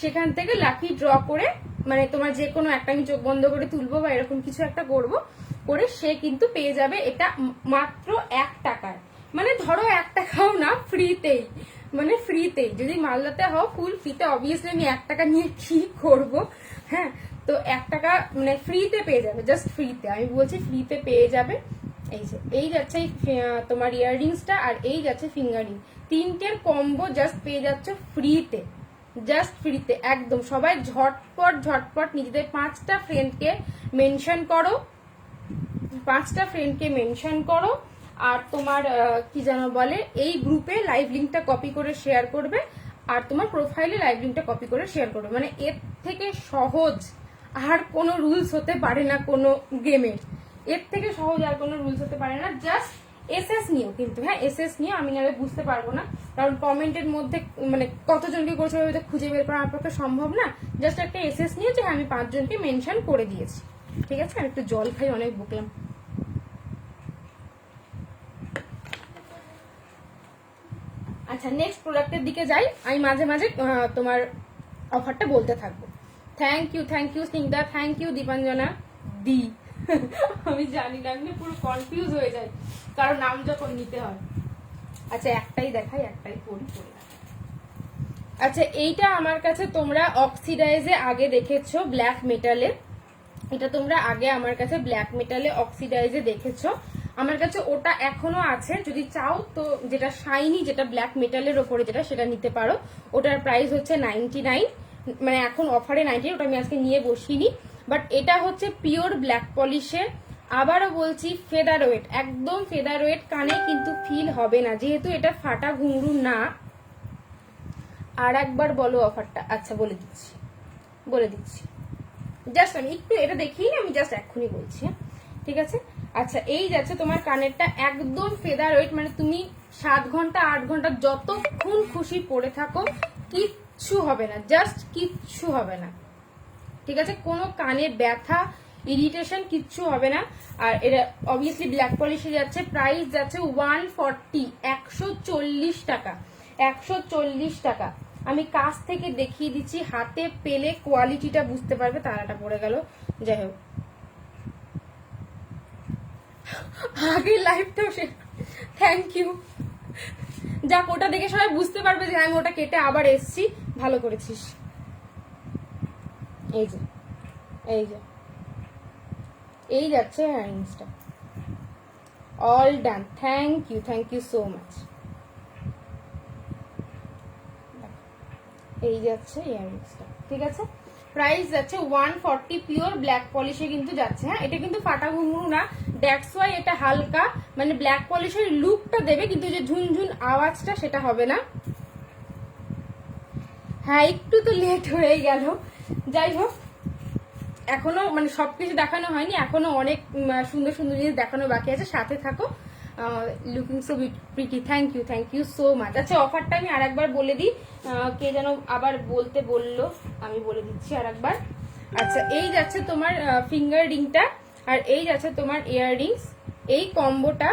সেখান থেকে লাকি ড্র করে মানে তোমার যে কোনো একটা আমি চোখ বন্ধ করে তুলবো বা এরকম কিছু একটা করব, করে সে কিন্তু পেয়ে যাবে এটা মাত্র 1 টাকায়, মানে ধরো 1 টাকাও না, ফ্রিতেই, মানে ফ্রিতেই। যদি মালদাতে হও ফুল ফ্রিতে, অবভিয়াসলি আমি 1 টাকা নিয়ে কি করব, হ্যাঁ, তো 1 টাকা মানে ফ্রিতে পেয়ে যাবে, জাস্ট ফ্রিতে, আমি বলছি ফ্রিতে পেয়ে যাবে। এই যাচ্ছে তোমার ইয়াররিংসটা আর এই যাচ্ছে ফিঙ্গারিং, 3টের কম্বো জাস্ট পেয়ে যাচ্ছ ফ্রিতে, জাস্ট ফ্রিতে একদম। সবাই ঝটপট নিজেদের 5টা ফ্রেন্ডকে মেনশন করো, 5টা ফ্রেন্ডকে মেনশন করো, আর তোমার কি যেন বলে এই গ্রুপে লাইভ লিঙ্কটা কপি করে শেয়ার করবে আর তোমার প্রোফাইলে লাইভ লিঙ্কটা কপি করে শেয়ার করবে। মানে এর থেকে সহজ আর কোনো রুলস হতে পারে না কোনো গেমের, এর থেকে সহজ আর কোনো রুলস হতে পারে না। জাস্ট এসএস নিও কিন্তু, হ্যাঁ এসএস নিও, আমি নাহলে বুঝতে পারবো না, কারণ কমেন্টের মধ্যে মানে কতজনকে করছে ওইটা খুঁজে বের করা আমার পক্ষে সম্ভব না। জাস্ট একটা এসএস নিয়ে যে আমি 5 জনকে মেনশন করে দিয়েছি, ঠিক আছে। আমি একটু জল খাই, অনেক বকলাম। আচ্ছা নেক্সট প্রোডাক্টের দিকে যাই, আমি মাঝে মাঝে তোমার অফারটা বলতে থাকবো। Thank you Snigdha, thank you Dipanjana di. আমি জানি না, আমি পুরো কনফিউজ হয়ে যাই কারণ নাম যখন নিতে হয়। আচ্ছা একটাই দেখাই, একটাই পরি। আচ্ছা এইটা আমার কাছে তোমরা অক্সিডাইজে আগে দেখেছো ব্ল্যাক মেটালে, এটা তোমরা আগে আমার কাছে ব্ল্যাক মেটালে অক্সিডাইজে দেখেছো, আমার কাছে ওটা এখনো আছে, যদি চাও তো যেটা শাইনি, যেটা ব্ল্যাক মেটালের ওপরে যেটা, সেটা নিতে পারো। ওটার প্রাইস হচ্ছে 99, মানে এখন অফারে 99, ওটা আমি আজকে নিয়ে বসিনি। বাট এটা হচ্ছে পিওর ব্ল্যাক পলিশের, আবারও বলছি ফেদার ওয়েট, একদম ফেদার ওয়েট, কানে কিন্তু ফিল হবে না, যেহেতু এটা ফাটা ঘুঙরু না। আর একবার বলো অফারটা। আচ্ছা বলে দিচ্ছি, জাস্ট আমি একটু এটা দেখিয়ে আমি জাস্ট এক্ষুনি বলছি, ঠিক আছে। আচ্ছা এই যাচ্ছে তোমার কানেরটা, একদম ফেদার ওয়েট, মানে তুমি 7 ঘন্টা 8 ঘন্টা যতক্ষণ খুশি পরে থাকো কিচ্ছু হবে না, জাস্ট কিচ্ছু হবে না, ঠিক আছে। কোনো কানে ব্যথা ইরিটেশন কিচ্ছু হবে না। আর এটা অবভিয়াসলি ব্ল্যাক পলিশে যাচ্ছে, প্রাইস যাচ্ছে 140, 140 টাকা, 140 টাকা। আমি কাছ থেকে দেখিয়ে দিচ্ছি, হাতে পেলে কোয়ালিটিটা বুঝতে পারবে। তারাটা পড়ে গেল, যাই হোক আগে লাইভটাও থ্যাংক ইউ, যাক ওটা দেখে সবাই বুঝতে পারবে যে আমি ওটা কেটে আবার এসছি, ভালো করেছিস। এই যাচ্ছে ইয়াররিংসটা, all done, thank you so much. এই যাচ্ছে ইয়াররিংসটা, ঠিক আছে। প্রাইস যাচ্ছে 140, পিওর ব্ল্যাক পলিশে কিন্তু যাচ্ছে, হ্যাঁ এটা কিন্তু ফাটা ঘুঙরু না, দ্যাটস ওয়াই এটা হালকা মানে ব্ল্যাক পলিশের লুকটা দেবে, কিন্তু যে ঝুনঝুন আওয়াজটা সেটা হবে না। হ্যাঁ একটু তো লেট হয়ে গেল, যাই হোক এখনো মানে সবকিছু দেখানো হয়নি, এখনো অনেক সুন্দর সুন্দর জিনিস দেখানো বাকি আছে, সাথে থাকো। Looking so pretty, thank you so much. আচ্ছা অফারটা আমি আর একবার বলে দিই, কে যেন আবার বলতে বললো, আমি বলে দিচ্ছি আর একবার। আচ্ছা এই যাচ্ছে তোমার ফিঙ্গার রিংটা, আর এই আছে তোমার ইয়াররিংস। এই কম্বোটা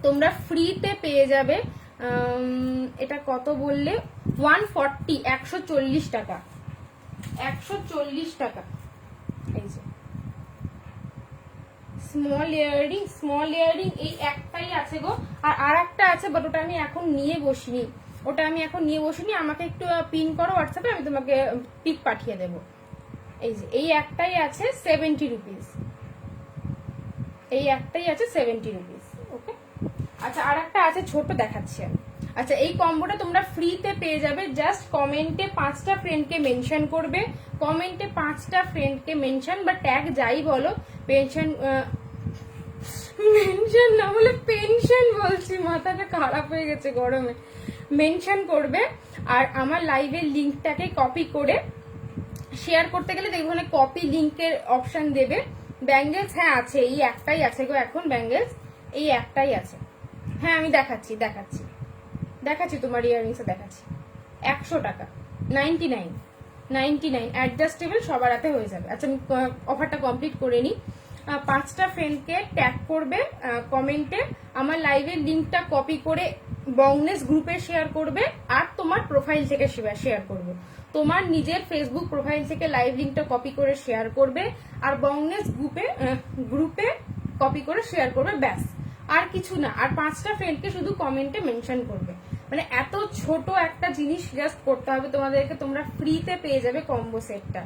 তোমরা ফ্রিতে পেয়ে যাবে। এটা কত বললে? 140, 140 টাকা, 140 টাকা। এই যে স্মল ইয়াররিং এই একটাই আছে গো। আর একটা আছে, বাট ওটা আমি এখন নিয়ে বসিনি। আমাকে একটু পিন করো হোয়াটসঅ্যাপে, আমি তোমাকে পিক পাঠিয়ে দেব। এই যে এই একটাই আছে 70 রুপিস, এই একটাই আছে 70 রুপিস। ওকে, আচ্ছা আর একটা আছে ছোট, দেখাচ্ছি আমি। আচ্ছা এই কম্বোটা তোমরা ফ্রিতে পেয়ে যাবে। জাস্ট কমেন্টে 5টা ফ্রেন্ডকে মেনশন করবে, কমেন্টে 5টা ফ্রেন্ডকে মেনশন বা ট্যাগ যাই বলো, মেনশন না বলে পেনশন বলছি, মাথাটা খারাপ হয়ে গেছে গরমে। মেনশন করবে আর আমার লাইভের লিঙ্কটাকে কপি করে শেয়ার করতে গেলে দেখবো না কপি লিঙ্কের অপশন দেবে। ব্যাঙ্গেলস হ্যাঁ আছে, এই একটাই আছে গো এখন ব্যাঙ্গেলস, এই একটাই আছে। হ্যাঁ আমি দেখাচ্ছি তোমার ইয়াররিংসে দেখাচ্ছি। 100 টাকা, 99 অ্যাডজাস্টেবল, সবার হাতে হয়ে যাবে। আচ্ছা আমি অফারটা কমপ্লিট করে নিই। 5টা ফ্রেন্ডকে ট্যাগ করবে কমেন্টে, আমার লাইভের লিঙ্কটা কপি করে বংনেস গ্রুপে শেয়ার করবে আর তোমার প্রোফাইল থেকে শেয়ার করবে। তোমার নিজের ফেসবুক প্রোফাইল থেকে লাইভ লিঙ্কটা কপি করে শেয়ার করবে আর বংনেস গ্রুপে কপি করে শেয়ার করবে, ব্যাস আর কিছু না। আর 5টা ফ্রেন্ডকে শুধু কমেন্টে মেনশন করবে। মানে এত ছোট একটা জিনিস জাস্ট করতে হবে তোমাদেরকে, তোমরা ফ্রিতে পেয়ে যাবে কম্বো সেটটা।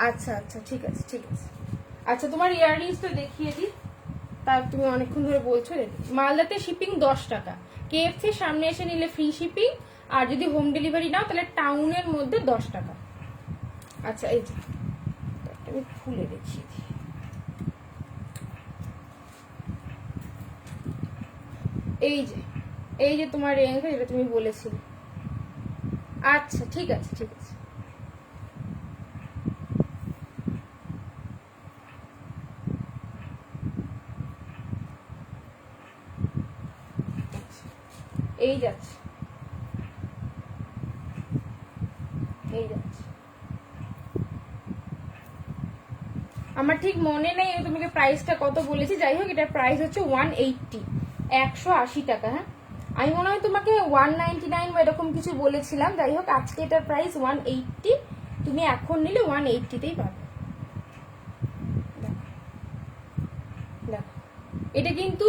আচ্ছা ঠিক আছে। আচ্ছা তোমার ইয়াররিংসটা দেখিয়ে দিই, তার তুমি অনেকক্ষণ ধরে বলছো। মালদাতে শিপিং 10 টাকা, কেএফসির সামনে এসে নিলে ফ্রি শিপিং, আর যদি হোম ডেলিভারি নাও তাহলে টাউনের মধ্যে 10 টাকা। আচ্ছা এই যে আমি খুলে দেখিয়ে দিই। এই যে তোমার রেঞ্জ, যেটা তুমি বলেছিলে। আচ্ছা ঠিক আছে। এই যাচ্ছে আমার ঠিক মনে নেই তোমাকে প্রাইসটা কত বলেছি। যাই হোক এটার প্রাইস হচ্ছে 180, 180 টাকা। হ্যাঁ আমি মনে হয় তোমাকে 199 বা এরকম কিছু বলেছিলাম। যাই হোক আজকে এটার প্রাইস 180, তুমি এখন নিলে 180তেই পাবে। দেখো এটা কিন্তু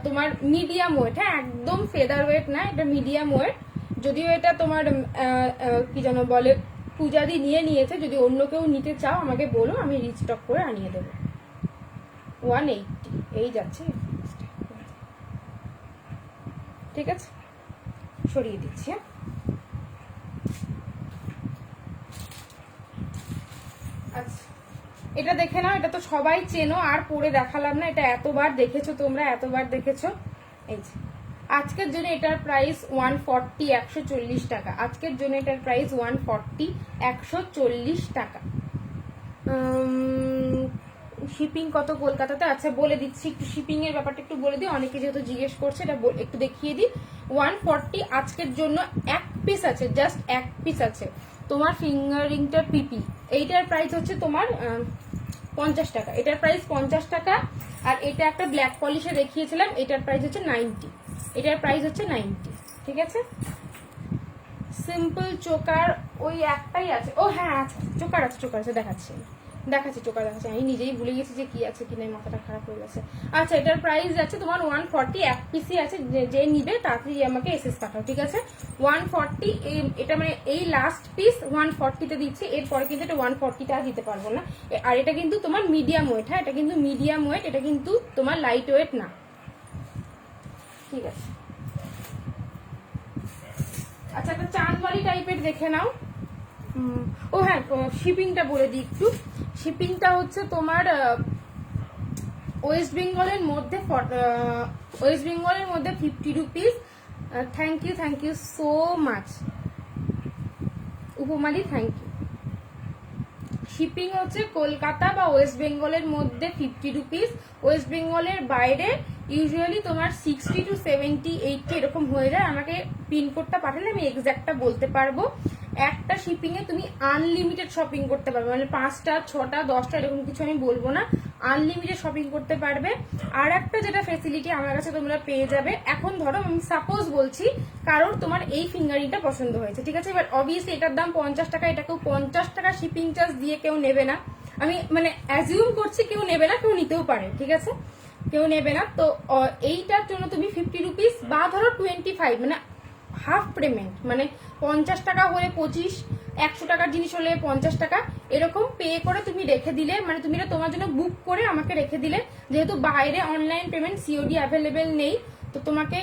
তোমার মিডিয়াম ওয়েট, হ্যাঁ একদম ফেদার ওয়েট না, এটা মিডিয়াম ওয়েট। যদিও এটা তোমার কি যেন বলে, পূজাদি নিয়ে নিয়েছে। যদি অন্য কেউ নিতে চাও আমাকে বলো, আমি রিস্টক করে আনিয়ে দেবো। 180 এই যাচ্ছে, ঠিক আছে সরিয়ে দিচ্ছি। আচ্ছা এটা দেখে নাও, এটা তো সবাই চেনো, আর পরে দেখালাম না। এটা এতবার দেখেছো তোমরা, এই যে আজকের জন্য এটার প্রাইস 140, 140 টাকা। আজকের জন্য এটার প্রাইস 140, 140 টাকা। শিপিং কত কলকাতাতে? আচ্ছা বলে দিচ্ছি, একটু শিপিং এর ব্যাপারটা একটু বলে দিই, অনেকে যেহেতু জিজ্ঞেস করছে, এটা একটু দেখিয়ে দিই। 140 আজকের জন্য এক পিস আছে, জাস্ট এক পিস আছে। তোমার ফিঙ্গারিংটার পিপি, এইটার প্রাইস হচ্ছে তোমার 50 টাকা, এটার প্রাইস 50 টাকা। আর এটা একটা ব্ল্যাক পলিশে দেখিয়েছিলাম, এটার প্রাইস হচ্ছে 90, এটার প্রাইস হচ্ছে 90, ঠিক আছে। সিম্পল চোকার ওই একটাই আছে। ও হ্যাঁ আচ্ছা চোকার আছে, দেখাচ্ছি চোকার দেখাচ্ছি। আমি নিজেই ভুলে গেছি যে কি আছে কি নাই, মাথাটা খারাপ হয়ে গেছে। আচ্ছা এটার প্রাইস আছে তোমার 140, এক পিসই আছে। যে নিবে তাড়াতাড়ি আমাকে এসএস পাঠাও, ঠিক আছে। 140, এটা মানে এই লাস্ট পিস 140তে দিচ্ছি, এরপরে কিন্তু এটা 140টা দিতে পারবো না। আর এটা কিন্তু তোমার মিডিয়াম ওয়েট, হ্যাঁ এটা কিন্তু মিডিয়াম ওয়েট, এটা কিন্তু তোমার লাইট ওয়েট না, ঠিক আছে। আচ্ছা একটা চাঁদবাড়ি টাইপের দেখে নাও। ও হ্যাঁ শিপিংটা বলে দিই একটু। শিপিংটা হচ্ছে তোমার ওয়েস্ট বেঙ্গলের মধ্যে 50 rupees. Thank you so much Upamali, thank you. Shipping হচ্ছে কলকাতা বা ওয়েস্ট বেঙ্গলের মধ্যে 50 রুপিস। ওয়েস্ট বেঙ্গলের বাইরে ইউজুয়ালি তোমার 60 to 70, 80 এরকম হয়ে যায়। আমাকে পিনকোডটা পাঠালে আমি এক্সাক্টটা বলতে পারবো। একটা শিপিং এ তুমি আনলিমিটেড শপিং করতে পারবে, মানে 5টা 6টা 10টা এরকম কিছু আমি বলবো না, আনলিমিটেড শপিং করতে পারবে। আর একটা যেটা ফেসিলিটি আমার কাছে তোমরা পেয়ে যাবে, এখন ধরো আমি সাপোজ বলছি কারোর তোমার এই ফিঙ্গারিংটা পছন্দ হয়েছে, ঠিক আছে, এবার অবভিয়াসলি এটার দাম 50 টাকা, এটা কেউ 50 টাকা শিপিং চার্জ দিয়ে কেউ নেবে না, আমি মানে অ্যাজিউম করছি কেউ নেবে না, কেউ নিতেও পারে, ঠিক আছে, কেউ নেবে না। তো এইটার জন্য তুমি 50 রুপিস বা ধরো 25 মানে হাফ পেমেন্ট, মানে 50 টাকা হলে 25, 100 টাকার জিনিস হলে 50 টাকা এরকম পে করে তুমি রেখে দিলে, মানে তুমি এটা তোমার জন্য বুক করে আমাকে রেখে দিলে, যেহেতু বাইরে অনলাইন পেমেন্ট সিওডি অ্যাভেলেবেল নেই, তো তোমাকে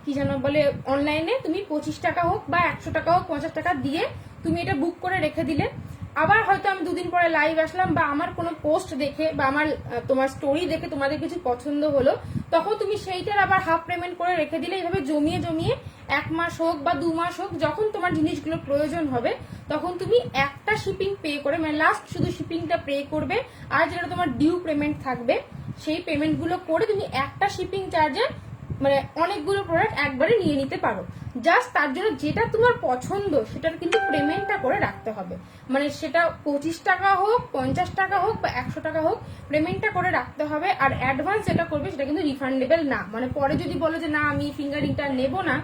কি যেন বলে অনলাইনে তুমি 25 টাকা হোক বা 100 টাকা হোক 50 টাকা দিয়ে তুমি এটা বুক করে রেখে দিলে। আবার হয়তো আমি 2 দিন পরে লাইভ আসলাম বা আমার কোনো পোস্ট দেখে বা আমার তোমার স্টোরি দেখে তোমাদের কিছু পছন্দ হলো, তখন তুমি সেইটার আবার হাফ পেমেন্ট করে রেখে দিলে, এইভাবে জমিয়ে জমিয়ে 1 মাস হোক বা 2 মাস হোক যখন তোমার জিনিসগুলো প্রয়োজন হবে তখন তুমি একটা শিপিং পে করে, মানে লাস্ট শুধু শিপিংটা পে করবে, আর যেটা তোমার ডিউ পেমেন্ট থাকবে সেই পেমেন্টগুলো করে তুমি একটা শিপিং চার্জে মানে অনেকগুলো প্রোডাক্ট একবারে নিয়ে নিতে পারো। জাস্ট তার জন্য যেটা তোমার পছন্দ সেটার কিন্তু পেমেন্টটা করে রাখতে হবে, মানে সেটা 25 টাকা হোক 50 টাকা হোক বা 100 টাকা হোক পেমেন্টটা করে রাখতে হবে। আর অ্যাডভান্স যেটা করবে সেটা কিন্তু রিফান্ডেবল না, মানে পরে যদি বলো যে না আমি ফিঙ্গারিংটা নেবো না,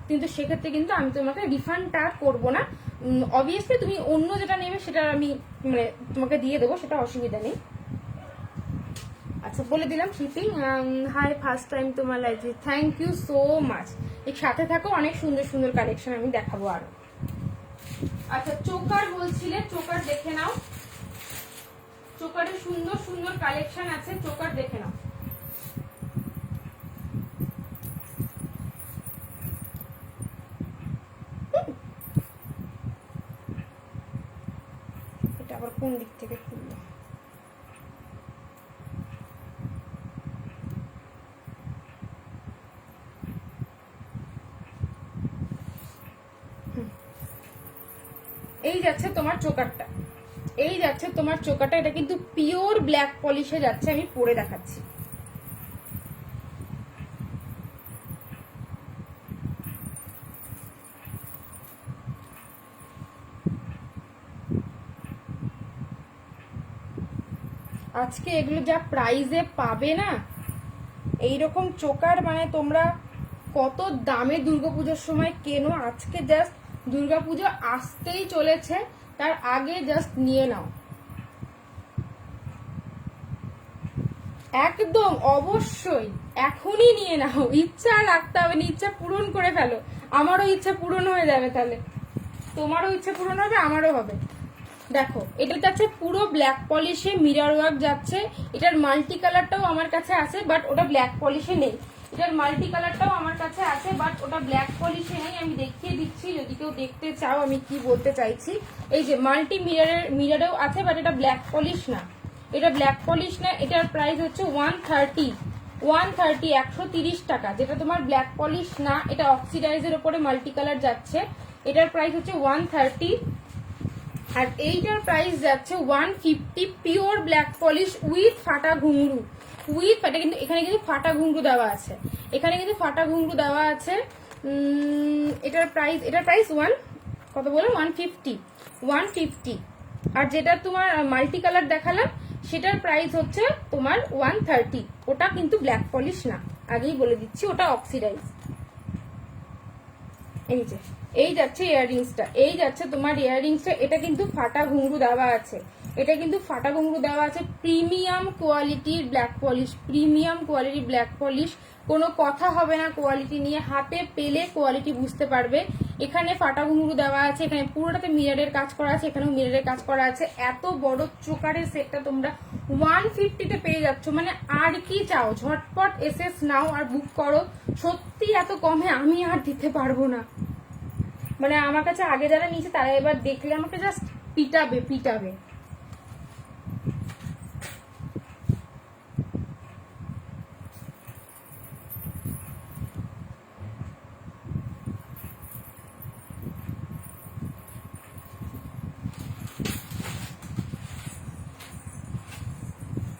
কিন্তু সেক্ষেত্রে কিন্তু আমি তোমাকে রিফান্ডটা করবো না, অবভিয়াসলি তুমি অন্য যেটা নেবে সেটা আমি মানে তোমাকে দিয়ে দেবো, সেটা অসুবিধা নেই। আচ্ছা বলে দিলাম শিপিং। হাই, ফার্স্ট টাইম তোমার লাইভে, থ্যাংক ইউ সো মাচ। এর সাথে থাকো, অনেক সুন্দর সুন্দর কালেকশন আমি দেখাবো আরো। আচ্ছা চোকার বলছিলে, চোকার দেখে নাও, চোকারে সুন্দর সুন্দর কালেকশন আছে, চোকার দেখে নাও। এটা আবার কোন দিক থেকে খুললো? এই যাচ্ছে তোমার চোকারটা, এই যাচ্ছে তোমার চোকারটা, এটা কিন্তু পিওর ব্ল্যাক পলিশে যাচ্ছে, আমি পরে দেখাচ্ছি। আজকে এগুলো যা প্রাইজে পাবে না, এইরকম চোকার মানে তোমরা কত দামে দুর্গাপুজোর সময় কেনো, আজকে জাস্ট দুর্গাপুজো আসতেই চলেছে, তার আগে জাস্ট নিয়ে নাও, একদম অবশ্যই এখনই নিয়ে নাও, ইচ্ছা রাখতে হবে না, ইচ্ছা পূরণ করে ফেলো, আমারও ইচ্ছা পূরণ হয়ে যাবে, তাহলে তোমারও ইচ্ছা পূরণ হবে আমারও হবে। দেখো এটা যাচ্ছে পুরো ব্ল্যাক পলিশে, মিরর ওয়ার্ক যাচ্ছে, এটার মাল্টি কালারটাও আমার কাছে আছে বাট ওটা ব্ল্যাক পলিশে নেই, এটার মাল্টি কালারটাও আমার কাছে আছে বাট ওটা ব্ল্যাক পলিশে নেই, আমি দেখিয়ে দিচ্ছি যদি কেউ দেখতে চাও আমি কি বলতে চাইছি। এই যে মাল্টি মিররেও আছে বাট এটা ব্ল্যাক পলিশ না, এটা ব্ল্যাক পলিশ না, এটার প্রাইস হচ্ছে 130 130 টাকা, যেটা তোমার ব্ল্যাক পলিশ না, এটা অক্সিডাইজের উপরে মাল্টি কালার যাচ্ছে, এটার প্রাইস হচ্ছে 130। আর এইটার প্রাইস যাচ্ছে 150 পিওর ব্ল্যাক পলিশ উইথ ফাটা ঘুংরু, উইথ ফাটা, কিন্তু এখানে কিন্তু ফাটা ঘুংরু দেওয়া আছে, এখানে কিন্তু ফাটা ঘুংরু দেওয়া আছে। এটার প্রাইস কত বলো 150। আর যেটা তোমার মাল্টি কালার দেখালাম সেটার প্রাইস হচ্ছে তোমার 130, ওটা কিন্তু ব্ল্যাক পলিশ না, আগেই বলে দিচ্ছি, ওটা অক্সিডাইজ। এই যে এই যাচ্ছে ইয়াররিংসটা, এই যাচ্ছে তোমার ইয়াররিংসটা, এটা কিন্তু ফাটা ঘুংরু দেওয়া আছে, এটা কিন্তু ফাটা ঘুংরু দেওয়া আছে, প্রিমিয়াম কোয়ালিটির ব্ল্যাক পলিশ, প্রিমিয়াম কোয়ালিটির ব্ল্যাক পলিশ, কোনো কথা হবে না কোয়ালিটি নিয়ে, হাতে পেলে কোয়ালিটি বুঝতে পারবে। এখানে ফাটা ঘুংরু দেওয়া আছে, এখানে পুরোটাতে মিররের কাজ করা আছে, এখানেও মিররের কাজ করা আছে, এত বড় চোকারের সেটটা তোমরা 150-তে পেয়ে যাচ্ছ, মানে আর কি চাও, ঝটপট এসএস নাও আর বুক করো, সত্যি এত কমে আমি আর দিতে পারবো না, মানে আমার কাছে আগে যারা নিয়েছে তারা এবার দেখলে আমাকে জাস্ট পিটাবে পিটাবে।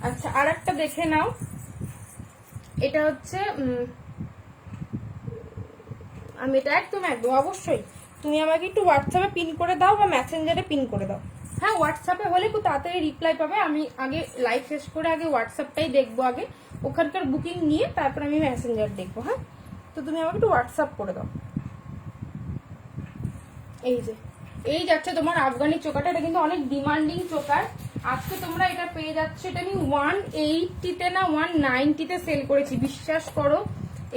আচ্ছা আর একটা দেখে নাও, এটা হচ্ছে আমি এটা একদম অবশ্যই তুমি আমাকে একটু হোয়াটসঅ্যাপে পিন করে দাও বা মেসেঞ্জারে পিন করে দাও। হ্যাঁ, হোয়াটসঅ্যাপে হলে খুব তাড়াতাড়ি রিপ্লাই পাবে। আমি আগে লাইভ শেষ করে আগে হোয়াটসঅ্যাপটাই দেখবো, আগে ওখানকার বুকিং নিয়ে তারপর আমি মেসেঞ্জার দেখবো। হ্যাঁ, তো তুমি আমাকে একটু হোয়াটসঅ্যাপ করে দাও। এই যে এই যাচ্ছে তোমার আফগানি চোকারটা, এটা কিন্তু অনেক ডিমান্ডিং চোকার। আজকে তোমরা এটা পেয়ে যাচ্ছে, এটা আমি 180-তে না 190-তে সেল করেছি, বিশ্বাস করো।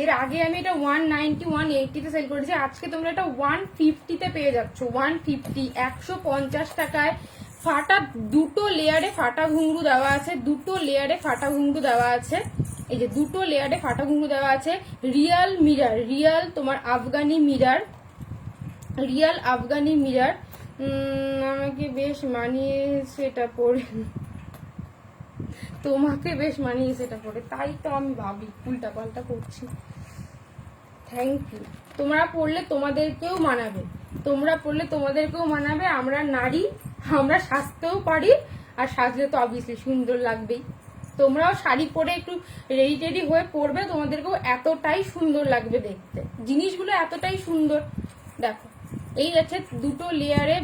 এর আগে আমি এটা 190 180-তে সেল করেছি, আজকে তোমরা এটা 150-তে পেয়ে যাচ্ছ। 150, 150 টাকায়। ফাটা দুটো লেয়ারে ফাটা ঘুংরু দেওয়া আছে, দুটো লেয়ারে ফাটা ঘুংরু দেওয়া আছে। এই যে দুটো লেয়ারে ফাটা ঘুংরু দেওয়া আছে। রিয়াল মিরার, রিয়াল তোমার Afghani mirror, Real Afghani mirror. আমাকে বেশ মানিয়েছে এটা পরে, তোমাকে বেশ মানিয়েছে এটা পরে, তাই তো আমি ভাবি উল্টা পাল্টা করছি। Thank you. তোমরা পড়লে তোমাদেরকেও মানাবে, তোমরা পড়লে তোমাদেরকেও মানাবে। আমরা নারী, আমরা সাজতেও পারি, আর সাজলে তো অবভিয়াসলি সুন্দর লাগবেই। তোমরাও শাড়ি পরে একটু রেডি টেডি হয়ে পরবে, তোমাদেরকেও এতটাই সুন্দর লাগবে দেখতে, জিনিসগুলো এতটাই সুন্দর। দেখো এই আছে দুটো লেয়ারে।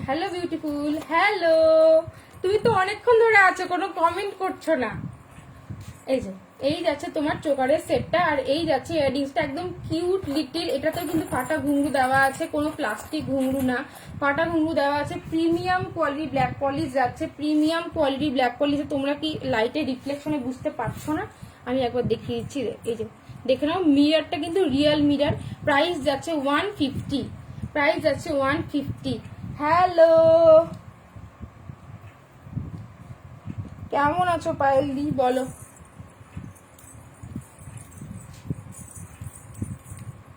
Hello beautiful, hello. তুমি তো অনেকক্ষণ ধরে আছো, কোনো কমেন্ট করছো না। এই যে এই যাচ্ছে তোমার চোকারের সেটটা, আর এই যাচ্ছে ইয়াররিংসটা, একদম কিউট লিটিল। এটাতেও কিন্তু ফাটা ঘুংরু দেওয়া আছে, কোনো প্লাস্টিক ঘুংরু না, ফাটা ঘুংরু দেওয়া আছে। প্রিমিয়াম কোয়ালিটি ব্ল্যাক পলিশ যাচ্ছে, প্রিমিয়াম কোয়ালিটি ব্ল্যাক পলিশে। তোমরা কি লাইটের রিফ্লেকশনে বুঝতে পারছো না? আমি একবার দেখিয়ে দিচ্ছি, এই যে দেখে নাও। মিরারটা কিন্তু রিয়েল মিরার। প্রাইস যাচ্ছে 150, প্রাইস যাচ্ছে 150। হ্যালো, কেমন আছো পায়েল দি, বলো।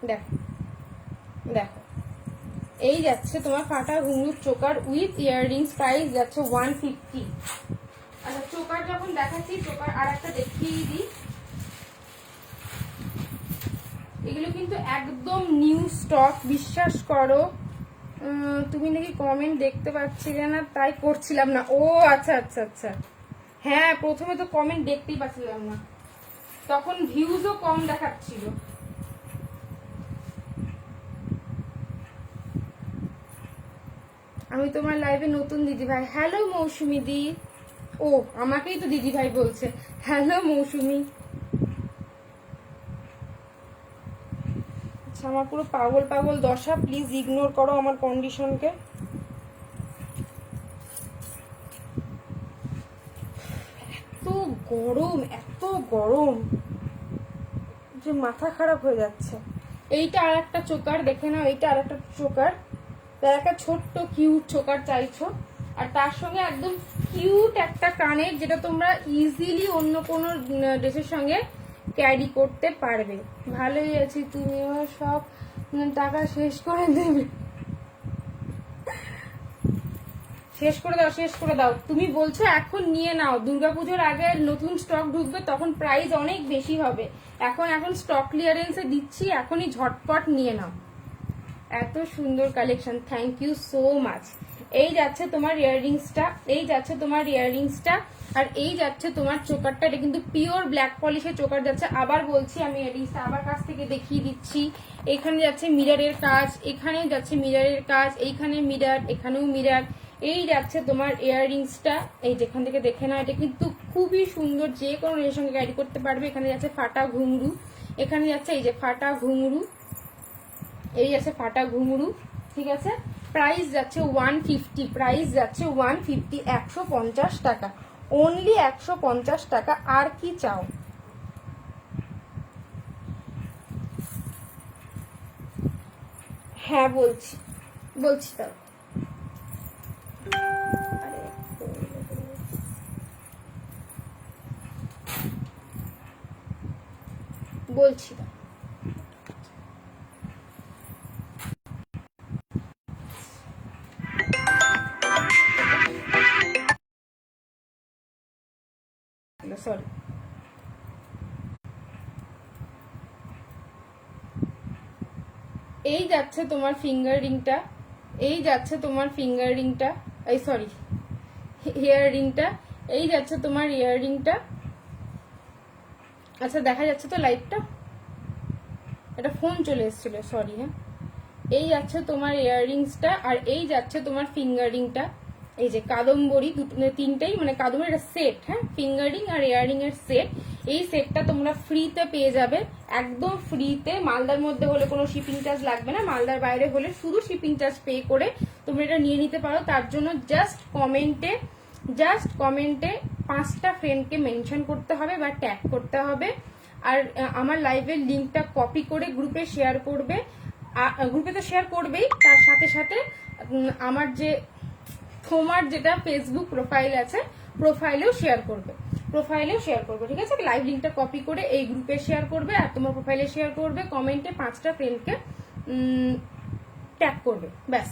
দেখো দেখো এই যাচ্ছে তোমার ফাটা ঘুঙুর চোকার উইথ ইয়াররিংস, প্রাইস যাচ্ছে 150। আচ্ছা, চোকার যখন দেখাচ্ছি, চোকার আর একটা দেখিয়ে দিই। এগুলো কিন্তু একদম নিউ স্টক, বিশ্বাস করো। তুমি নাকি কমেন্ট দেখতে পাচ্ছিলে না, তাই করছিলাম না। ও আচ্ছা আচ্ছা আচ্ছা, হ্যাঁ প্রথমে তো কমেন্ট দেখতেই পাচ্ছিলাম না, তখন ভিউজও কম দেখাচ্ছিল। আমি তোমার লাইভে নতুন দিদি ভাই। হ্যালো মৌসুমি দি। ও আমাকেই তো দিদি ভাই বলছে। হ্যালো মৌসুমি। আচ্ছা, আমার পুরো পাগল পাগল দশা, প্লিজ ইগনোর করো আমার কন্ডিশনকে। এত গরম, এত গরম যে মাথা খারাপ হয়ে যাচ্ছে। এইটা আর একটা চোকার দেখে নাও, এইটা আর একটা চোকার। তার একটা ছোট্ট কিউট চোকার চাইছো, আর তার সঙ্গে একদম কিউট একটা কানের, যেটা তোমরা ইজিলি অন্য কোনো ড্রেসের সঙ্গে ক্যারি করতে পারবে। ভালোই আছি, তুমিও সব টাকা শেষ করে দেবে। শেষ করে দাও, শেষ করে দাও। তুমি বলছো এখন নিয়ে নাও, দুর্গাপুজোর আগে নতুন স্টক ঢুকবে, তখন প্রাইস অনেক বেশি হবে। এখন স্টক ক্লিয়ারেন্সে দিচ্ছি, এখনই ঝটপট নিয়ে নাও। এত সুন্দর collection, thank you so much. এই যাচ্ছে তোমার ইয়াররিংসটা, এই যাচ্ছে তোমার ইয়াররিংসটা, আর এই যাচ্ছে তোমার চোকারটা। এটা কিন্তু পিওর ব্ল্যাক পলিশের চোকার যাচ্ছে। আবার বলছি, আমি ইয়াররিংসটা আবার কাছ থেকে দেখিয়ে দিচ্ছি। এখানে যাচ্ছে মিরারের কাজ, এখানে যাচ্ছে মিরারের কাজ, এইখানে মিরার, এখানেও মিরার। এই যাচ্ছে তোমার ইয়াররিংসটা, এই যেখান থেকে দেখে না, এটা কিন্তু খুবই সুন্দর, যে কোনো এর সঙ্গে ক্যারি করতে পারবে। এখানে যাচ্ছে ফাটা ঘুংরু, এখানে যাচ্ছে এই যে ফাটা ঘুংরু, এই আছে ফাটা ঘুঙরু, ঠিক আছে। প্রাইস যাচ্ছে 150, প্রাইস যাচ্ছে 150, 150 টাকা, অনলি 150 টাকা। আর কি চাও? হ্যাঁ বলছি বলছি, তাও বলছি না। সরি, এই যাচ্ছে তোমার ফিঙ্গার রিংটা, এই যাচ্ছে তোমার ফিঙ্গার রিংটা, এই সরি হেয়ার রিংটা, এই যাচ্ছে তোমার ইয়ার রিংটা। আচ্ছা দেখা যাচ্ছে তো লাইটটা? এটা ফোন চলে এসেছিল, সরি। হ্যাঁ, এই যাচ্ছে তোমার ইয়াররিংসটা, আর এই যাচ্ছে তোমার ফিঙ্গারিংটা। এই যে কাদম্বরী তিনটেই মানে কাদম্বরীর সেট, হ্যাঁ, ফিঙ্গারিং আর ইয়াররিং এর সেট। এই সেটটা তোমরা ফ্রিতে পেয়ে যাবে, একদম ফ্রিতে। মালদার মধ্যে হলে কোনো শিপিং চার্জ লাগবে না, মালদার বাইরে হলে শুধু শিপিং চার্জ পে করে তোমরা এটা নিয়ে নিতে পারো। তার জন্য জাস্ট কমেন্টে 5টা ফ্রেন্ডকে মেনশন করতে হবে বা ট্যাগ করতে হবে, আর আমার লাইভের লিঙ্কটা কপি করে গ্রুপে শেয়ার করবে। গ্রুপে তো শেয়ার করবেই, তার সাথে সাথে আমার যে তোমার যেটা ফেসবুক প্রোফাইল আছে প্রোফাইলেও শেয়ার করবে, ঠিক আছে? লাইভ লিঙ্কটা কপি করে এই গ্রুপে শেয়ার করবে আর তোমার প্রোফাইলে শেয়ার করবে, কমেন্টে 5টা ফ্রেন্ডকে ট্যাগ করবে, ব্যাস।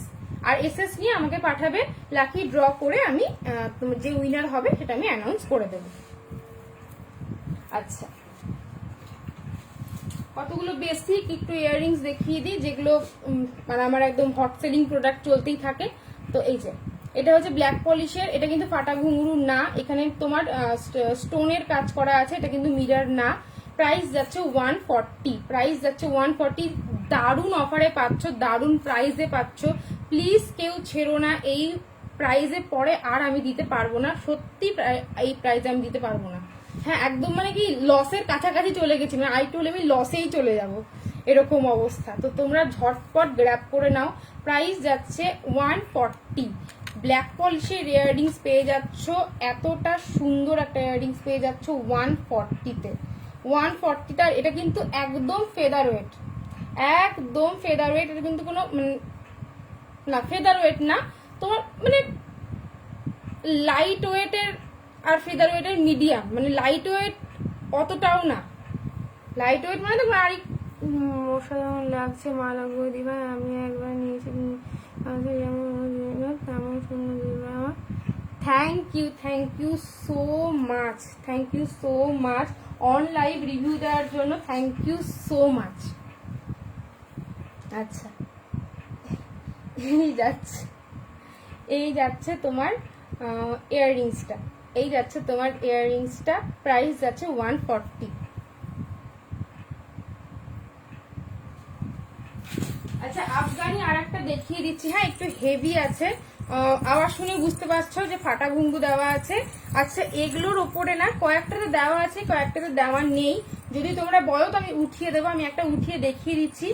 আর এসএস নিয়ে আমাকে পাঠাবে, লাকি ড্র করে আমি যে উইনার হবে সেটা আমি অ্যানাউন্স করে দেবো। আচ্ছা, কতগুলো বেসিক একটু ইয়াররিংস দেখিয়ে দিই, যেগুলো মানে আমার একদম হট সেলিং প্রোডাক্ট চলতেই থাকে। তো এই যে এটা হচ্ছে ব্ল্যাক পলিশের, এটা কিন্তু ফাটা ঘুঙরু না, এখানে তোমার স্টোনের কাজ করা আছে, এটা কিন্তু মিরর না। প্রাইস যাচ্ছে 140, দারুণ অফারে পাচ্ছ, দারুণ প্রাইসে পাচ্ছ। প্লিজ কেউ ছেড়ো না, এই প্রাইসে পরে আর আমি দিতে পারবো না, সত্যি এই প্রাইসে আমি দিতে পারবো না। হ্যাঁ, একদম মানে কি লসের কাছাকাছি চলে গেছি, মানে আইটু হলে আমি লসেই চলে যাব, এরকম অবস্থা। তো তোমরা ঝটপট গ্র্যাব করে নাও। প্রাইস যাচ্ছে 140। ব্ল্যাক পলিশের ইয়াররিংস পেয়ে যাচ্ছ, এতটা সুন্দর একটা ইয়াররিংস পেয়ে যাচ্ছ 140-তে। 140টার এটা কিন্তু একদম ফেদার ওয়েট, এটা কিন্তু কোনো না ফেদার ওয়েট না, তোমার মানে লাইট ওয়েটের আর ফেদার ওয়েটের মিডিয়াম, মানে লাইট ওয়েট অতটাও না, লাইট ওয়েট মানে তোমার আর অসাধারণ লাগছে। মা লাগবে দিবা, আমি একবার নিয়েছি, তেমন সুন্দর দিবা। Thank you so much on live review দেওয়ার জন্য, থ্যাংক ইউ সো মাচ। আচ্ছা, এই যাচ্ছে তোমার ইয়াররিংসটা, প্রাইস যাচ্ছে 140। আচ্ছা, আফগানি আর একটা দেখিয়ে দিচ্ছি, হ্যাঁ, একটু হেভি আছে, আওয়াজ শুনে বুঝতে পারছো যে ফাটা ঘুঙ্গু দেওয়া আছে। আচ্ছা, এগুলোর ওপরে না কয়েকটাতে দেওয়া আছে, কয়েকটাতে দেওয়া নেই। যদি তোমরা বলো তো আমি উঠিয়ে দেবো, আমি একটা উঠিয়ে দেখিয়ে দিচ্ছি।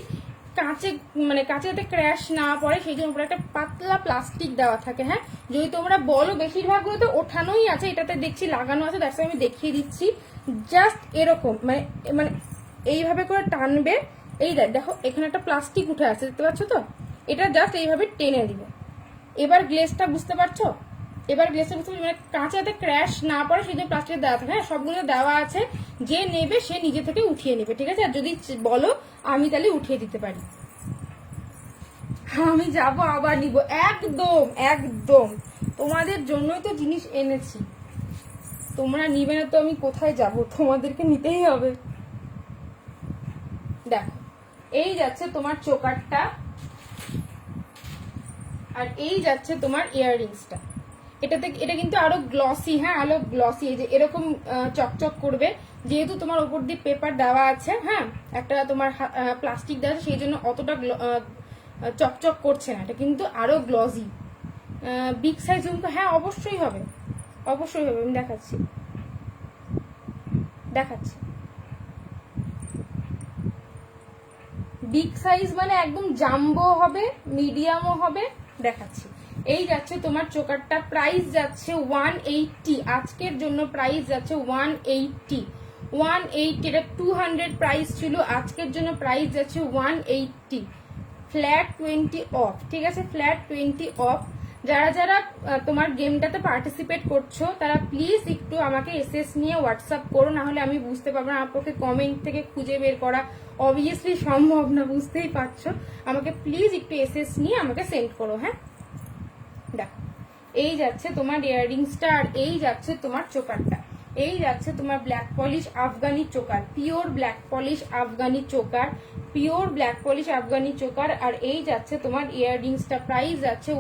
কাঁচে যাতে ক্র্যাশ না পড়ে সেই জন্য উপরে একটা পাতলা প্লাস্টিক দেওয়া থাকে। হ্যাঁ, যদি তোমরা বলো, বেশিরভাগগুলো তো ওঠানোই আছে, এটাতে দেখছি লাগানো আছে, দ্যাটস আমি দেখিয়ে দিচ্ছি। জাস্ট এরকম মানে এইভাবে করে টানবে, এই দেখো এখানে একটা প্লাস্টিক উঠে আছে, দেখতে পাচ্ছ তো? এটা জাস্ট এইভাবে টেনে দিবে। এবার গ্লেসটা বুঝতে পারছো? মানে কাঁচে যাতে ক্র্যাশ না পড়ে সেই জন্য প্লাস্টিক দেওয়া থাকে। হ্যাঁ, সবগুলো দেওয়া আছে, যে নেবে সে নিজে থেকে উঠিয়ে নেবে, ঠিক আছে? আর যদি বলো আমি তাহলে উঠিয়ে দিতে পারি, আমি যাব আবার নিব, একদম তোমাদের জন্যই তো জিনিস এনেছি, তোমরা নিবে না তো আমি কোথায় যাব, তোমাদেরকে নিতেই হবে। দেখো, এই যাচ্ছে তোমার চোকারটা, আর এই যাচ্ছে তোমার ইয়াররিংসটা। এটা কিন্তু আরো গ্লসি, হ্যাঁ, আরো গ্লসি, এই যে এরকম চকচক করবে, যেহেতু তোমার উপর দিয়ে পেপার দেওয়া আছে, হ্যাঁ, একটা তোমার প্লাস্টিক দেওয়া আছে, সেই জন্য অতটা চকচক করছে না, এটা কিন্তু আরো গ্লসি। বিগ সাইজ ঝুমকো, হ্যাঁ, অবশ্যই হবে, আমি দেখাচ্ছি। বিগ সাইজ মানে একদম জাম্বো হবে, মিডিয়ামও হবে, দেখাচ্ছি। এই যাচ্ছে তোমার চোকারটা, প্রাইস যাচ্ছে 180, আজকের জন্য প্রাইস যাচ্ছে 180। এটা 200 প্রাইস ছিল, আজকের জন্য প্রাইস যাচ্ছে 180, ফ্ল্যাট 20 অফ, ঠিক আছে? Flat 20 of. যারা তোমার গেমটাতে পার্টিসিপেট করছো তারা প্লিজ একটু আমাকে এসএস নিয়ে হোয়াটসঅ্যাপ করো, না হলে আমি বুঝতে পারবো না, আপনাকে কমেন্ট থেকে খুঁজে বের করা অবভিয়াসলি সম্ভব না, বুঝতেই পারছো। আমাকে প্লিজ একটু এসএস নিয়ে আমাকে সেন্ড করো। হ্যাঁ, দেখো, এই যাচ্ছে তোমার ইয়াররিংসটা, আর এই যাচ্ছে তোমার চোকারটা। এই যাচ্ছে তোমার black polish Afghani choker, pure black polish Afghani choker, আর এই যাচ্ছে তোমার ইয়াররিংসটা। প্রাইস যাচ্ছে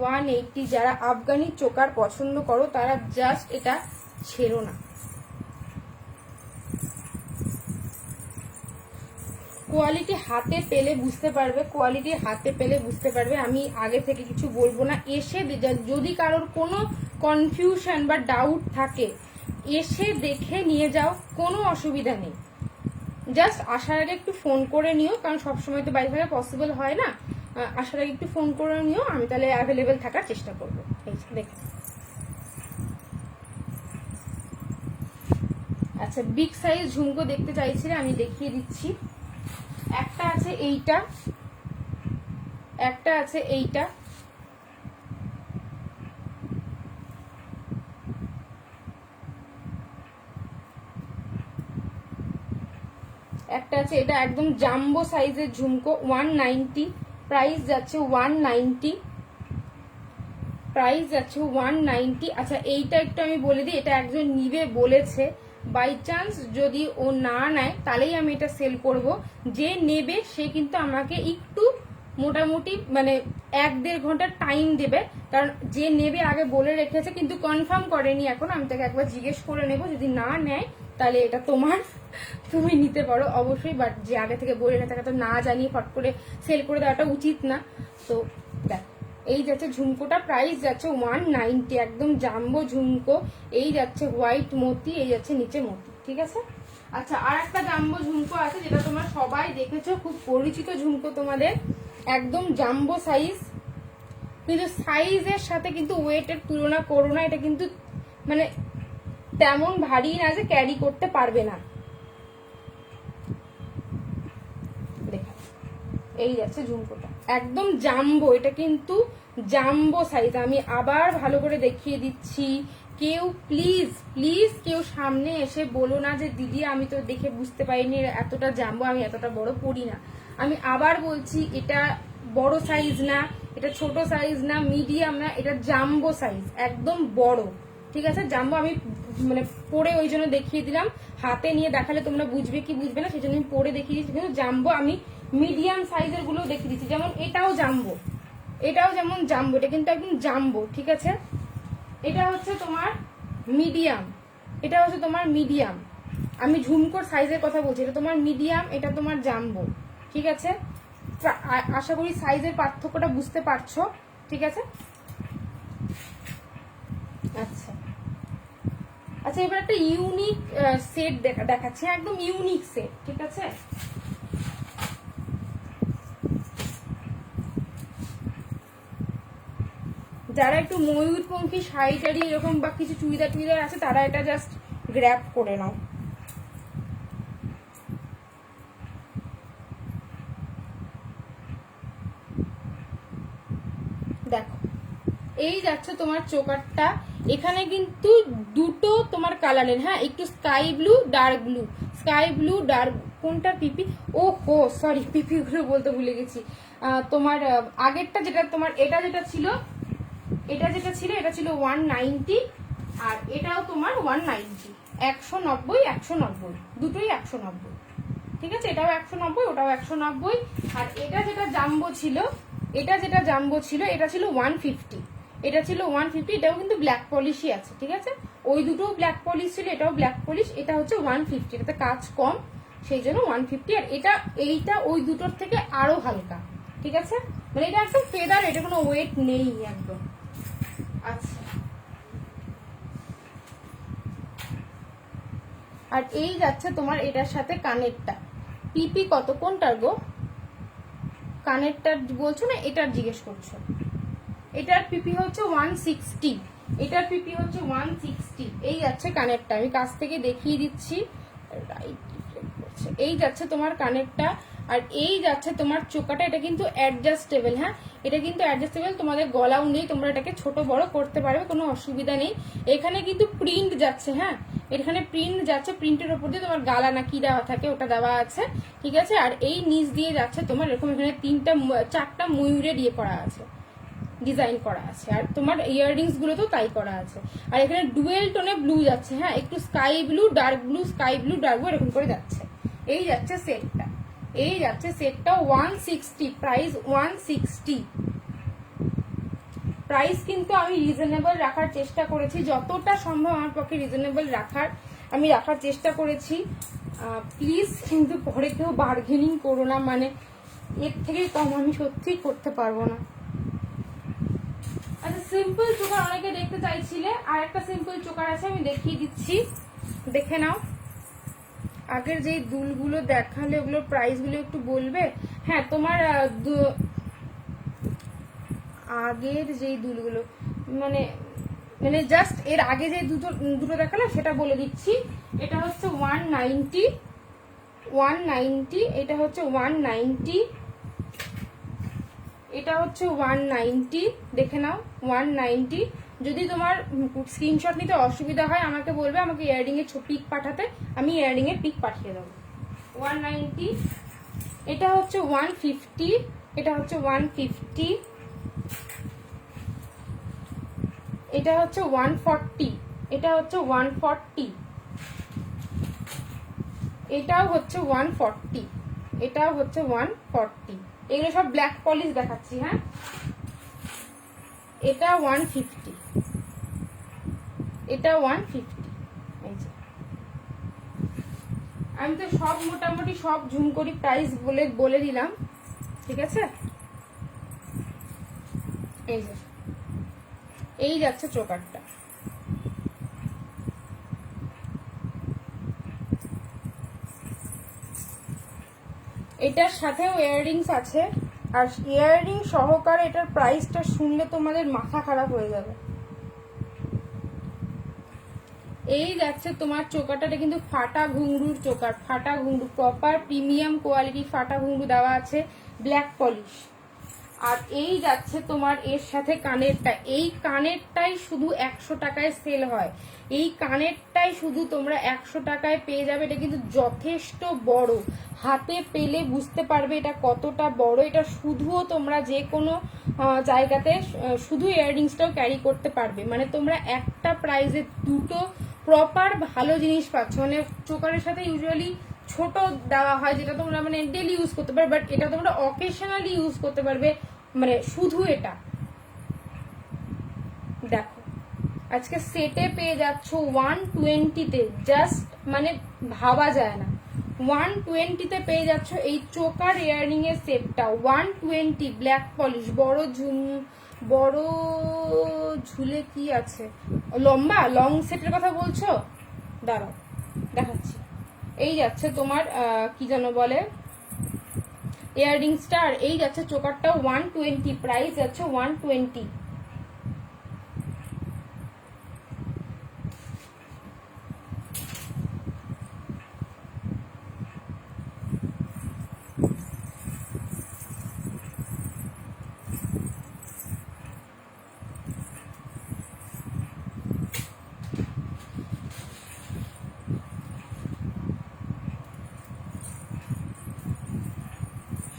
180, যারা আফগানি চোকার পছন্দ করো তারা জাস্ট এটা ছেড়ো না। কোয়ালিটি হাতে পেলে বুঝতে পারবে, কোয়ালিটি হাতে পেলে বুঝতে পারবে। আমি আগে থেকে কিছু বলবো না, এসে যদি কারোর কোনো কনফিউশন বা ডাউট থাকে এসে দেখে নিয়ে যাও, কোনো অসুবিধা নেই। জাস্ট আসার আগে একটু ফোন করে নিও, কারণ সবসময় তো বাইরে থাকা পসিবল হয় না। আসার আগে একটু ফোন করে নিও, আমি তাহলে অ্যাভেলেবেল থাকার চেষ্টা করবো। এই দেখে, আচ্ছা বিগ সাইজ ঝুমকো দেখতে চাইছিলে, আমি দেখিয়ে দিচ্ছি। একটা আছে এইটা, একটা আছে এইটা, একটা আছে এটা একদম জাম্বো সাইজের ঝুমকো, 190 প্রাইস যাচ্ছে 190, প্রাইস যাচ্ছে 190। আচ্ছা এইটা একটু আমি বলে দিই, এটা একজন নিবে বলেছে, বাই চান্স যদি ও না নেয় তাহলেই আমি এটা সেল করব। যে নেবে সে কিন্তু আমাকে একটু মোটামুটি মানে 1-1.5 ঘন্টা টাইম দেবে, কারণ যে নেবে আগে বলে রেখেছে কিন্তু কনফার্ম করেনি এখন। আমি তাকে একবার জিজ্ঞেস করে নেব, যদি না নেয় তাহলে এটা তোমার, তুমি নিতে পারো অবশ্যই। বাট যে আগে থেকে বলে রেখে তাকে তো না জানিয়ে ফট করে সেল করে দেওয়াটা উচিত না। তো দেখ এই যাচ্ছে ঝুমকোটা, প্রাইস যাচ্ছে 190, একদম জাম্বো ঝুমকো। এই যাচ্ছে হোয়াইট মতি, এই যাচ্ছে নিচে মতি, ঠিক আছে। আচ্ছা আর একটা জাম্বো ঝুমকো আছে যেটা তোমরা সবাই দেখেছো, খুব পরিচিত ঝুমকো তোমাদের, একদম জাম্বো সাইজ, কিন্তু সাইজের সাথে কিন্তু ওয়েটের তুলনা করো না। এটা কিন্তু মানে তেমন ভারী না যে ক্যারি করতে পারবে না। দেখা এই যাচ্ছে ঝুমকোটা, একদম জাম্বো, এটা কিন্তু জাম্বো সাইজ। আমি আবার ভালো করে দেখিয়ে দিচ্ছি। কেউ প্লিজ প্লিজ কেউ সামনে এসে বলো না যে দিদি আমি তো দেখে বুঝতে পারিনি এতটা জাম্বো, আমি এতটা বড় পরি না। আমি আবার বলছি, এটা বড় সাইজ না, এটা ছোট সাইজ না, মিডিয়াম না, এটা জাম্বো সাইজ, একদম বড়, ঠিক আছে। জাম্বো আমি মানে পরে ওই জন্য দেখিয়ে দিলাম, হাতে নিয়ে দেখালে তোমরা বুঝবে কি বুঝবে না সেই জন্য আমি পরে দেখিয়ে দিচ্ছি। কিন্তু জাম্বো আমি মিডিয়াম সাইজের গুলো দেখিয়ে দিচ্ছি, যেমন এটাও জাম্বো, এটাও যেমন জাম্বো, এটা কিন্তু একদম জাম্বো, ঠিক আছে। এটা হচ্ছে তোমার মিডিয়াম, এটা হচ্ছে তোমার মিডিয়াম, আমি ঝুমকোর সাইজের কথা বলছি, এটা তোমার মিডিয়াম, এটা তোমার জাম্বো, ঠিক আছে। আশা করি সাইজের পার্থক্যটা বুঝতে পারছো, ঠিক আছে। আচ্ছা আচ্ছা এবার একটা ইউনিক সেট দেখাচ্ছি, একদম ইউনিক সেট, ঠিক আছে। যারা একটু ময়ূরপঙ্খী শাড়ি টাড়ি এরকম বা কিছু চুড়িদার টুড়িদার আছে তারা এটা জাস্ট গ্র্যাব করে নাও। দেখো এই যাচ্ছে তোমার চোকারটা, এখানে কিন্তু দুটো তোমার কালারের, হ্যাঁ একটু sky blue dark blue, sky blue dark, কোনটা পিপি, ও হো সরি পিপি গুলো বলতে ভুলে গেছি। তোমার আগেরটা যেটা তোমার এটা যেটা ছিল, এটা যেটা ছিল এটা ছিল 190, আর এটাও তোমার 190, 190 190 দুটোই 190, ঠিক আছে। এটাও 190 ওটাও 190। আর এটা যেটা জাম্বো ছিল, এটা যেটা জাম্বো ছিল এটা ছিল 150, এটা ছিল 150, এটাও কিন্তু ব্ল্যাক পলিশই আছে, ঠিক আছে। ওই দুটো ব্ল্যাক পলিশ ছিল, এটাও ব্ল্যাক পলিশ, এটা হচ্ছে 150, এটাতে কাজ কম সেই জন্য 150। আর এটা এইটা ওই দুটোর থেকে আরো হালকা, ঠিক আছে, মানে এটা একদম ফেদার, এটা কোনো ওয়েট নেই একদম। আচ্ছা আর এই যাচ্ছে তোমার এটার সাথে কানেরটা, পিপি কত কোনটার গো, কানেরটার বলছো না এটার জিজ্ঞেস করছো, এটার পিপি হচ্ছে 160, এটার পিপি হচ্ছে 160। এই যাচ্ছে কানেরটা, আমি কাছ থেকে দেখিয়ে দিচ্ছি, এই যাচ্ছে তোমার কানেরটা। আর এই যাচ্ছে তোমার চোকাটা, এটা কিন্তু অ্যাডজাস্টেবল, হ্যাঁ এটা কিন্তু অ্যাডজাস্টেবল, তোমাদের গলাও নেই, তোমরা এটাকে ছোট বড় করতে পারবে, কোনো অসুবিধা নেই। এখানে কিন্তু প্রিন্ট যাচ্ছে, হ্যাঁ এখানে প্রিন্ট যাচ্ছে, প্রিন্টের উপর দিয়ে তোমার গালা না কি দেওয়া থাকে ওটা দেওয়া আছে, ঠিক আছে। আর এই নিচ দিয়ে যাচ্ছে তোমার এরকম এখানে 4টা ময়ূরের ইয়ে করা আছে, ডিজাইন করা আছে। আর তোমার ইয়াররিংস গুলো তো তাই করা আছে। আর এখানে ডুয়েল টোনে ব্লু যাচ্ছে, হ্যাঁ একটু sky blue dark blue, sky blue dark blue এরকম করে যাচ্ছে। এই যাচ্ছে সেটটা, এই যাচ্ছে সেটটা 160, প্রাইস 160। প্রাইস কিন্তু আমি রিজনেবল রাখার চেষ্টা করেছি, যতটা সম্ভব আমার পক্ষে রিজনেবল রাখার আমি চেষ্টা করেছি। প্লিজ কিন্তু পরে কেউ বার্গেনিং করো না, মানে এর থেকে কম আমি সত্যিই করতে পারবো না। আচ্ছা, সিম্পল চোকার অনেকে দেখতে চাইছিলে, আর একটা সিম্পল চোকার আছে, আমি দেখিয়ে দিচ্ছি, দেখে নাও। আগের যেই দুলগুলো দেখালে ওগুলোর প্রাইসগুলো একটু বলবে? হ্যাঁ, তোমার আগের যেই দুলগুলো মানে মানে জাস্ট এর আগে যে দুটো দেখালো সেটা বলে দিচ্ছি। এটা হচ্ছে 190, এটা হচ্ছে 190, এটা হচ্ছে 190, দেখে নাও 190। যদি তোমার স্ক্রিনশট নিতে অসুবিধা হয় আমাকে বলবে, আমাকে ইয়াররিং এর পিক পাঠাতে, আমি ইয়াররিং এর পিক পাঠিয়ে দেবো। 190, এটা হচ্ছে 150, এটা হচ্ছে 150, এটা হচ্ছে 140, এটা হচ্ছে 140, এটাও হচ্ছে 140, এটাও হচ্ছে 140। এগুলো সব ব্ল্যাক পলিশ দেখাচ্ছি। হ্যাঁ, এটা 150, এটা 150। এই যে আমি তো সব মোটামুটি সব ঝুমকরি প্রাইস বলে দিলাম, ঠিক আছে। এই যে এই যাচ্ছে চোকারটা, এটার সাথেও ইয়াররিংস আছে, আর ইয়াররিং সহকারে এটার প্রাইসটা শুনলে তোমাদের মাথা খারাপ হয়ে যাবে। এই যাচ্ছে তোমার চোকারটা, কিন্তু ফাটা ঘুংরুর চোকার, ফাটা ঘুংরু, প্রপার প্রিমিয়াম কোয়ালিটি ফাটা ঘুংরু দেওয়া আছে, ব্ল্যাক পলিশ। আর এই যাচ্ছে তোমার এর সাথে কানেরটা, এই কানেরটাই শুধু 100 টাকায় সেল হয়, এই কানেরটাই শুধু তোমরা 100 টাকায় পেয়ে যাবে। এটা কিন্তু যথেষ্ট বড়, হাতে পেলে বুঝতে পারবে এটা কতটা বড়। এটা শুধুও তোমরা যে কোনো জায়গাতে শুধু ইয়াররিংসটাও ক্যারি করতে পারবে, মানে তোমরা একটা প্রাইজে দুটো প্রপার ভালো জিনিস পাচ্ছ। মানে চোকারের সাথে ইউজুয়ালি ছোট দেওয়া হয় যেটা তোমরা মানে ডেলি ইউজ করতে পারবে, বাট এটা তোমরা অকেশনালি ইউজ করতে পারবে, মানে শুধু এটা। দেখো আজকে সেটে পেয়ে যাচ্ছ 120-তে, জাস্ট মানে ভাবা যায় না, 120-তে পেয়ে যাচ্ছ এই চোকার ইয়াররিং এর সেটটা, 120 ব্ল্যাক পলিশ। বড় ঝুলে কি আছে, লম্বা লং সেটের কথা বলছো? দাঁড়াও দেখাচ্ছি। এই যাচ্ছে তোমার কি যেন বলে ইয়াররিংসটা, আর এই যাচ্ছে চোকারটা 120, প্রাইস যাচ্ছে 120।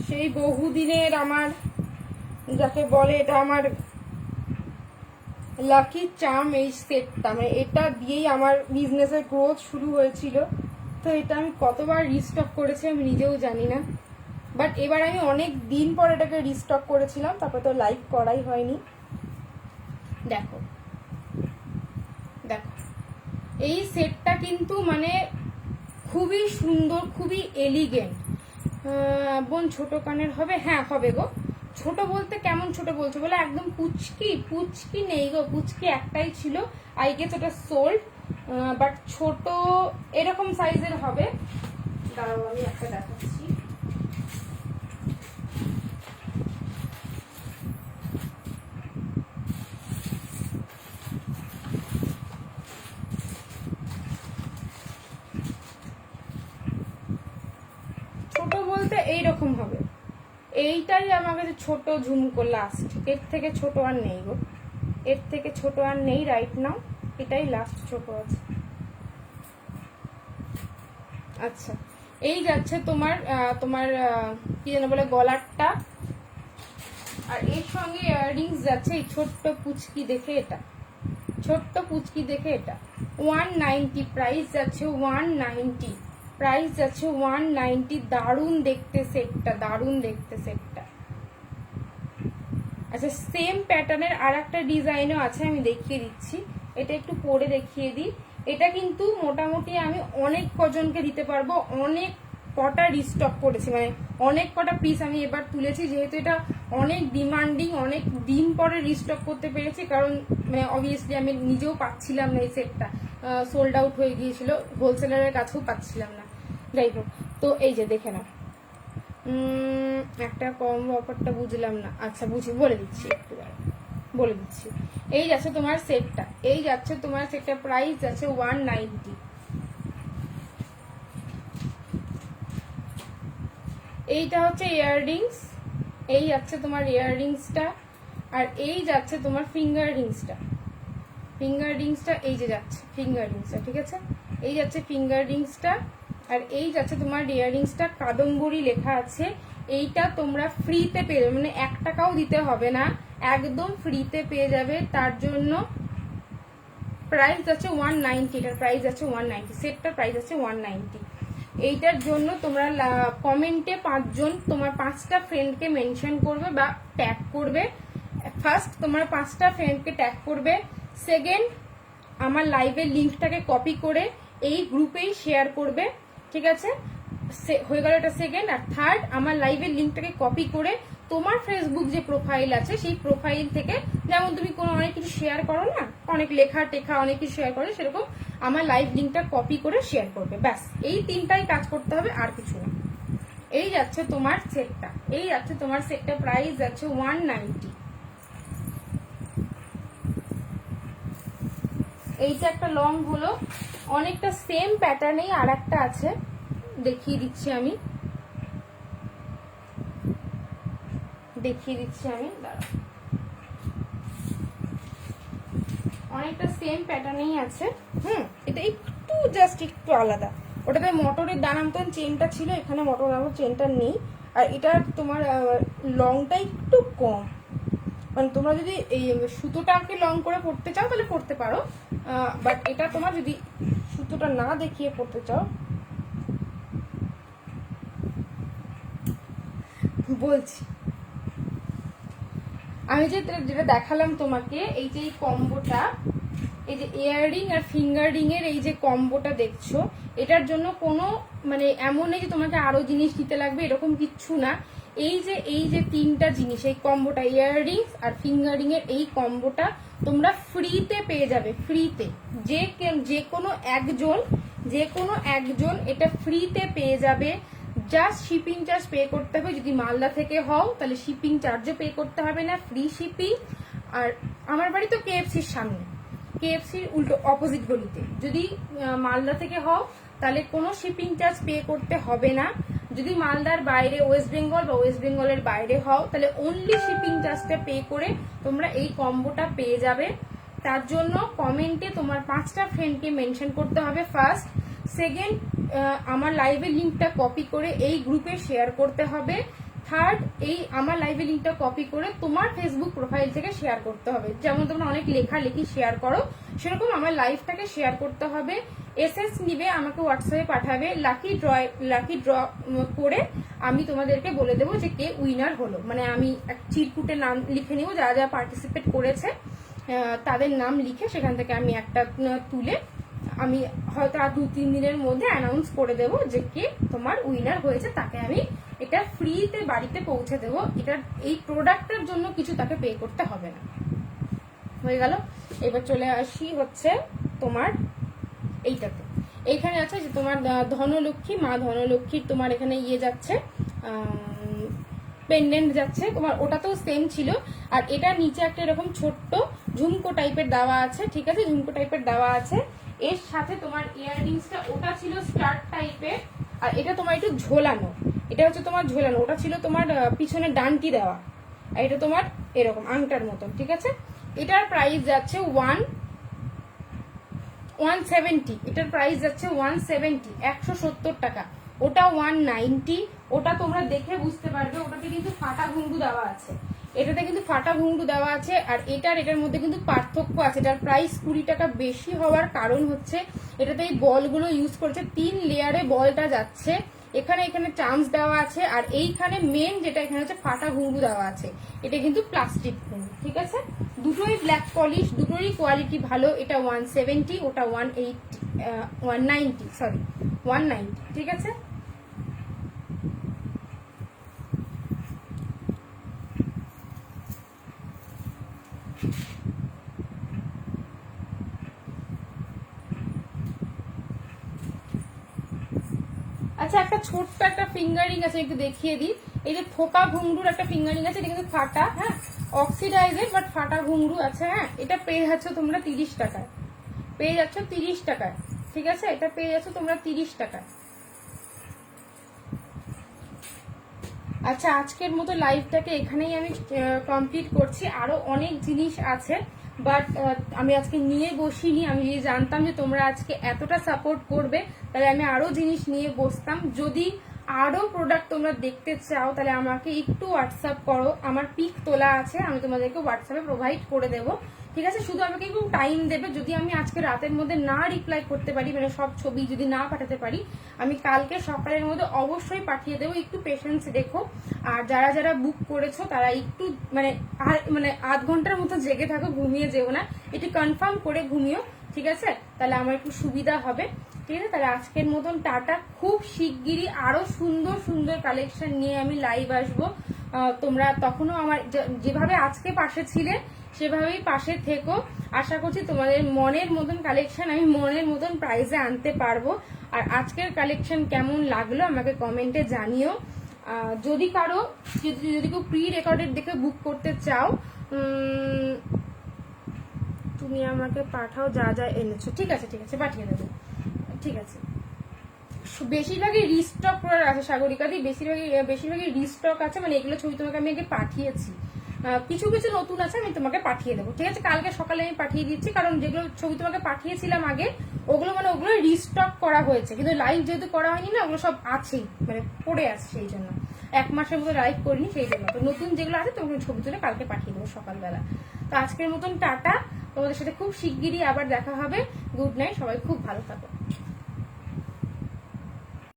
সেই বহুদিনের আমার যাকে বলে, এটা আমার লাকি চার্ম, এই সেটটা, মানে এটা দিয়েই আমার বিজনেসের গ্রোথ শুরু হয়েছিল। তো এটা আমি কতবার রিস্টক করেছি আমি নিজেও জানি না, বাট এবার আমি অনেক দিন পর এটাকে রিস্টক করেছিলাম, তারপর তো লাইভ করাই হয়নি। দেখো দেখো এই সেটটা কিন্তু মানে খুবই সুন্দর, খুবই এলিগেন্ট। বোন ছোট কানের হবে? হ্যাঁ হবে গো। ছোট বলতে কেমন ছোট বলছো বলে, একদম পুচকি নেই গো, পুচকি একটাই ছিল, আই গেস ওটা সোল্ড, বাট ছোট এরকম সাইজের হবে। দাঁড়াও আমি একটা দেখাচ্ছি। ছোট বলতে এইরকম হবে, এইটাই আমার কাছে ছোট ঝুমকো লাস্ট, এর থেকে ছোট আর নেই গো, এর থেকে ছোট আর নেই রাইট নাও, এটাই লাস্ট ছোট আছে। আচ্ছা, এই যাচ্ছে তোমার কি যেন বলে গলারটা, আর এর সঙ্গে ইয়াররিংস যাচ্ছে এই ছোট্ট পুচকি দেখে, এটা ছোট্ট পুচকি দেখে এটা 190, প্রাইস যাচ্ছে 190, প্রাইস যাচ্ছে 190। দারুণ দেখতে সেটটা, দারুণ দেখতে সেটটা। আচ্ছা, সেম প্যাটার্নের আর একটা ডিজাইনও আছে, আমি দেখিয়ে দিচ্ছি, এটা একটু পরে দেখিয়ে দিই। এটা কিন্তু মোটামুটি আমি অনেক কজনকে দিতে পারবো, অনেক কটা রিস্টক করেছি, মানে অনেক কটা পিস আমি এবার তুলেছি, যেহেতু এটা অনেক ডিমান্ডিং, অনেক দিন পরে রিস্টক করতে পেরেছি, কারণ মানে অবভিয়াসলি আমি নিজেও পাচ্ছিলাম না, এই সেটটা সোল্ড আউট হয়ে গিয়েছিল, হোলসেলারের কাছেও পাচ্ছিলাম না। যাই হোক, তো এই যে দেখে নাও, একটা কম অফারটা বুঝলাম না, আচ্ছা বলে দিচ্ছি, একটু বলে দিচ্ছি। এই যাচ্ছে তোমার সেটটা, এই যাচ্ছে তোমার সেটটা, প্রাইস আছে 190। এইটা হচ্ছে ইয়াররিংস, এই যাচ্ছে তোমার ইয়াররিংসটা, আর এই যাচ্ছে তোমার ফিঙ্গার রিংসটা, এই যে যাচ্ছে ফিঙ্গার রিংসটা, ঠিক আছে, এই যাচ্ছে ফিঙ্গার রিংসটা, আর এই যাচ্ছে তোমার ইয়াররিংসটা, কাদম্বরী লেখা আছে। এইটা তোমরা ফ্রিতে পেয়ে যাবে, মানে 1 টাকাও দিতে হবে না, একদম ফ্রিতে পেয়ে যাবে। তার জন্য প্রাইস আছে 190, এটার প্রাইস আছে 190, সেটটার প্রাইস আছে 190। এইটার জন্য তোমরা কমেন্টে 5 জন তোমার 5টা ফ্রেন্ডকে মেনশন করবে বা ট্যাগ করবে। ফার্স্ট তোমার 5টা ফ্রেন্ডকে ট্যাগ করবে, সেকেন্ড আমার লাইভের লিঙ্কটাকে কপি করে এই গ্রুপেই শেয়ার করবে, ঠিক আছে, হয়ে গেল এটা সেকেন্ড। আর থার্ড, আমার লাইভের লিঙ্কটাকে কপি করে তোমার ফেসবুক যে প্রোফাইল আছে সেই প্রোফাইল থেকে, যেমন তুমি কোনো অনেক কিছু শেয়ার করো না, অনেক লেখা টেখা অনেক কিছু শেয়ার করো, সেরকম আমার লাইভ লিঙ্কটা কপি করে শেয়ার করবে, ব্যাস এই 3টাই কাজ করতে হবে, আর কিছু না। এই যাচ্ছে তোমার সেটটা, এই যাচ্ছে তোমার সেটটা, প্রাইস যাচ্ছে 190। এইটা একটা লং হলো, অনেকটা সেম প্যাটার্নেই আর একটা আছে, দেখিয়ে দিচ্ছি আমি, দাঁড়াও, অনেকটা সেম প্যাটার্নেই আছে। এটা একটু জাস্ট একটু আলাদা, ওটাতে মটরের দানা মতন চেনটা ছিল, এখানে মটর দানার চেনটা নেই। আর এটা তোমার লংটা একটু কম, মানে তোমরা যদি এই সুতোটাকে লং করে পড়তে চাও তাহলে পড়তে পারো, বাট এটা তোমার যদি সুতোটা না দেখিয়ে পড়তে চাও, বলছি আমি যেটা দেখালাম তোমাকে, এই যে এই কম্বোটা, এই যে ইয়াররিং আর ফিঙ্গারিং এর এই যে কম্বোটা দেখছো, এটার জন্য কোনো মানে এমন নেই যে তোমাকে আরো জিনিস দিতে লাগবে, এরকম কিচ্ছু না। এই যে 3টা জিনিস, এই কম্বোটা, ইয়াররিংস আর ফিঙ্গারিং এর এই কম্বোটা তোমরা ফ্রিতে পেয়ে যাবে, ফ্রিতে, যে কোনো একজন এটা ফ্রিতে পেয়ে যাবে। জাস্ট শিপিং চার্জ পে করতে হবে, যদি মালদা থেকে হও তাহলে শিপিং চার্জও পে করতে হবে না, ফ্রি শিপিং। আর আমার বাড়ি তো কেএফসির সামনে, কেএফসির উল্টো অপোজিট গলিতে, যদি মালদা থেকে হও তাহলে কোনো শিপিং চার্জ পে করতে হবে না। যদি মালদার বাইরে ওয়েস্ট বেঙ্গল বা ওয়েস্ট বেঙ্গলের বাইরে হও তাহলে অনলি শিপিং চার্জটা পে করে তোমরা এই কম্বোটা পেয়ে যাবে। তার জন্য কমেন্টে তোমার 5টা ফ্রেন্ডকে মেনশন করতে হবে ফার্স্ট, সেকেন্ড আমার লাইভের লিঙ্কটা কপি করে এই গ্রুপে শেয়ার করতে হবে, থার্ড এই আমার লাইভের লিঙ্কটা কপি করে তোমার ফেসবুক প্রোফাইল থেকে শেয়ার করতে হবে। যেমন তোমরা অনেক লেখালেখি শেয়ার করো, সেরকম আমার লাইভটাকে শেয়ার করতে হবে। এসএস নিবে, আমাকে হোয়াটসঅ্যাপে পাঠাবে, লাকি ড্র করে আমি তোমাদেরকে বলে দেবো যে কে উইনার হলো, মানে আমি চিরকুটে নাম লিখে নিব, যারা যারা পার্টিসিপেট করেছে তাদের নাম লিখে সেখান থেকে আমি একটা তুলে আমি হয়তো আর 2-3 দিনের মধ্যে অ্যানাউন্স করে দেবো যে কে তোমার উইনার হয়েছে, তাকে আমি এটা ফ্রিতে বাড়িতে পৌঁছে দেবো। এটা এই প্রোডাক্টের জন্য কিছু তাকে পে করতে হবে না। হয়ে গেল। এবার চলে আসি হচ্ছে তোমার এইটাতে, এইখানে আছে যে তোমার ধনলক্ষ্মী, মা ধনলক্ষ্মীর তোমার এখানে ইয়ে যাচ্ছে, পেন্ডেন্ট যাচ্ছে তোমার, ওটাতেও সেম ছিল। আর এটা নিচে একটা এরকম ছোট্ট ঝুমকো টাইপের দেওয়া আছে, ঠিক আছে, ঝুমকো টাইপের দেওয়া আছে। এর সাথে তোমার ইয়াররিংসটা, ওটা ছিল স্টার্ট টাইপের, আর এটা তোমার একটু ঝোলানো, এটা হচ্ছে তোমার ঝোলানো, ওটা ছিল তোমার পিছনে ডান্টি দেওয়া, আর এটা তোমার এরকম আংটার মতন, ঠিক আছে। এটার প্রাইস যাচ্ছে 170, এটার প্রাইস যাচ্ছে 170, 170 টাকা। ওটা 190, ওটা তোমরা দেখে বুঝতে পারবে, ওটাতে কিন্তু ফাটা ঘুঙ্গু দেওয়া আছে, এটাতে কিন্তু ফাটা ঘুঙ্গু দেওয়া আছে। আর এটার মধ্যে কিন্তু পার্থক্য আছে, এটার প্রাইস 20 টাকা বেশি হওয়ার কারণ হচ্ছে এটাতে এই বলগুলো ইউজ করছে, 3 লেয়ারে বলটা যাচ্ছে, এখানে এখানে চান্স দেওয়া আছে, আর এইখানে মেন যেটা এখানে হচ্ছে ফাটা ঘুঙরু দেওয়া আছে। এটা কিন্তু প্লাস্টিক ঘুঙরু, ঠিক আছে। দুটোই ব্ল্যাক পলিশ, দুটোরই কোয়ালিটি ভালো। এটা 170, ওটা 190, সরি 190, ঠিক আছে। আচ্ছা, একটা ছোট্ট একটা ফিঙ্গারিং আছে, একটু দেখিয়ে দিই। এই যে থোকা ঘুঙরুর একটা ফিঙ্গারিং আছে, এটা কিন্তু ফাটা, হ্যাঁ, অক্সিডাইজেড বাট ফাটা ঘুঙরু আছে, হ্যাঁ। এটা পেয়ে যাচ্ছ তোমরা 30 টাকায়, পেয়ে যাচ্ছ 30 টাকায়, ঠিক আছে। এটা পেয়ে যাচ্ছ তোমরা 30 টাকায়। আচ্ছা, আজকের মতো লাইভটাকে এখানেই আমি কমপ্লিট করছি। আরো অনেক জিনিস আছে, বাট আমি আজকে নিয়ে বসিনি। আমি যদি জানতাম যে তোমরা আজকে এতটা সাপোর্ট করবে, তাহলে আমি আরো জিনিস নিয়ে বসতাম। যদি আরো প্রোডাক্ট তোমরা দেখতে চাও, তাহলে আমাকে একটু হোয়াটসঅ্যাপ করো। আমার পিক তোলা আছে, আমি তোমাদেরকে হোয়াটসঅ্যাপে প্রোভাইড করে দেবো, ঠিক আছে। শুধু আমাকে একটু টাইম দেবে। যদি আমি আজকে রাতের মধ্যে না রিপ্লাই করতে পারি, মানে সব ছবি যদি না পাঠাতে পারি, আমি কালকে সকালের মধ্যে অবশ্যই পাঠিয়ে দেবো। একটু পেশেন্স রেখো। আর যারা যারা বুক করেছো তারা একটু মানে আধ ঘন্টার মতো জেগে থাকো, ঘুমিয়ে যেও না, একটু কনফার্ম করে ঘুমিও, ঠিক আছে। তাহলে আমার একটু সুবিধা হবে, ঠিক আছে। তাহলে আজকের মতন টাটা। খুব শিগগিরই আরো সুন্দর সুন্দর কালেকশন নিয়ে আমি লাইভ আসবো। তোমরা তখনও আমার যেভাবে আজকে পাশে ছিলে সেভাবেই পাশে থেকো। আশা করছি তোমাদের মনের মতন কালেকশন আমি মনের মতন প্রাইসে আনতে পারবো। আর আজকের কালেকশন কেমন লাগলো আমাকে কমেন্টে জানিও। যদি কারো যদি কেউ প্রি রেকর্ডেড দেখে বুক করতে চাও, তুমি আমাকে পাঠাও যা যা এনেছো, ঠিক আছে, ঠিক আছে, পাঠিয়ে দেবো, ঠিক আছে। বেশিরভাগই রিস্টক প্রোডাক্ট আছে সাগরিকাদি, বেশিরভাগই রিস্টক আছে। মানে এগুলো ছবি তোমাকে আমি আগে পাঠিয়েছি, কিছু কিছু নতুন আছে, আমি তোমাকে পাঠিয়ে দেবো, ঠিক আছে। কালকে সকালে আমি পাঠিয়ে দিচ্ছি, কারণ যেগুলো ছবি তোমাকে পাঠিয়েছিলাম আগে, ওগুলো রিস্টক করা হয়েছে, কিন্তু লাইভ যেহেতু করা হয়নি না, ওগুলো সব আছেই, মানে পড়ে আছে, সেই জন্য 1 মাসের মতো লাইভ করিনি, সেই জন্য। তো নতুন যেগুলো আছে তোমাকে ছবি তুলে কালকে পাঠিয়ে দেবো সকালবেলা। তো আজকের মতন টাটা, তোমাদের সাথে খুব শিগগিরই আবার দেখা হবে। গুড নাইট, সবাই খুব ভালো থাকো।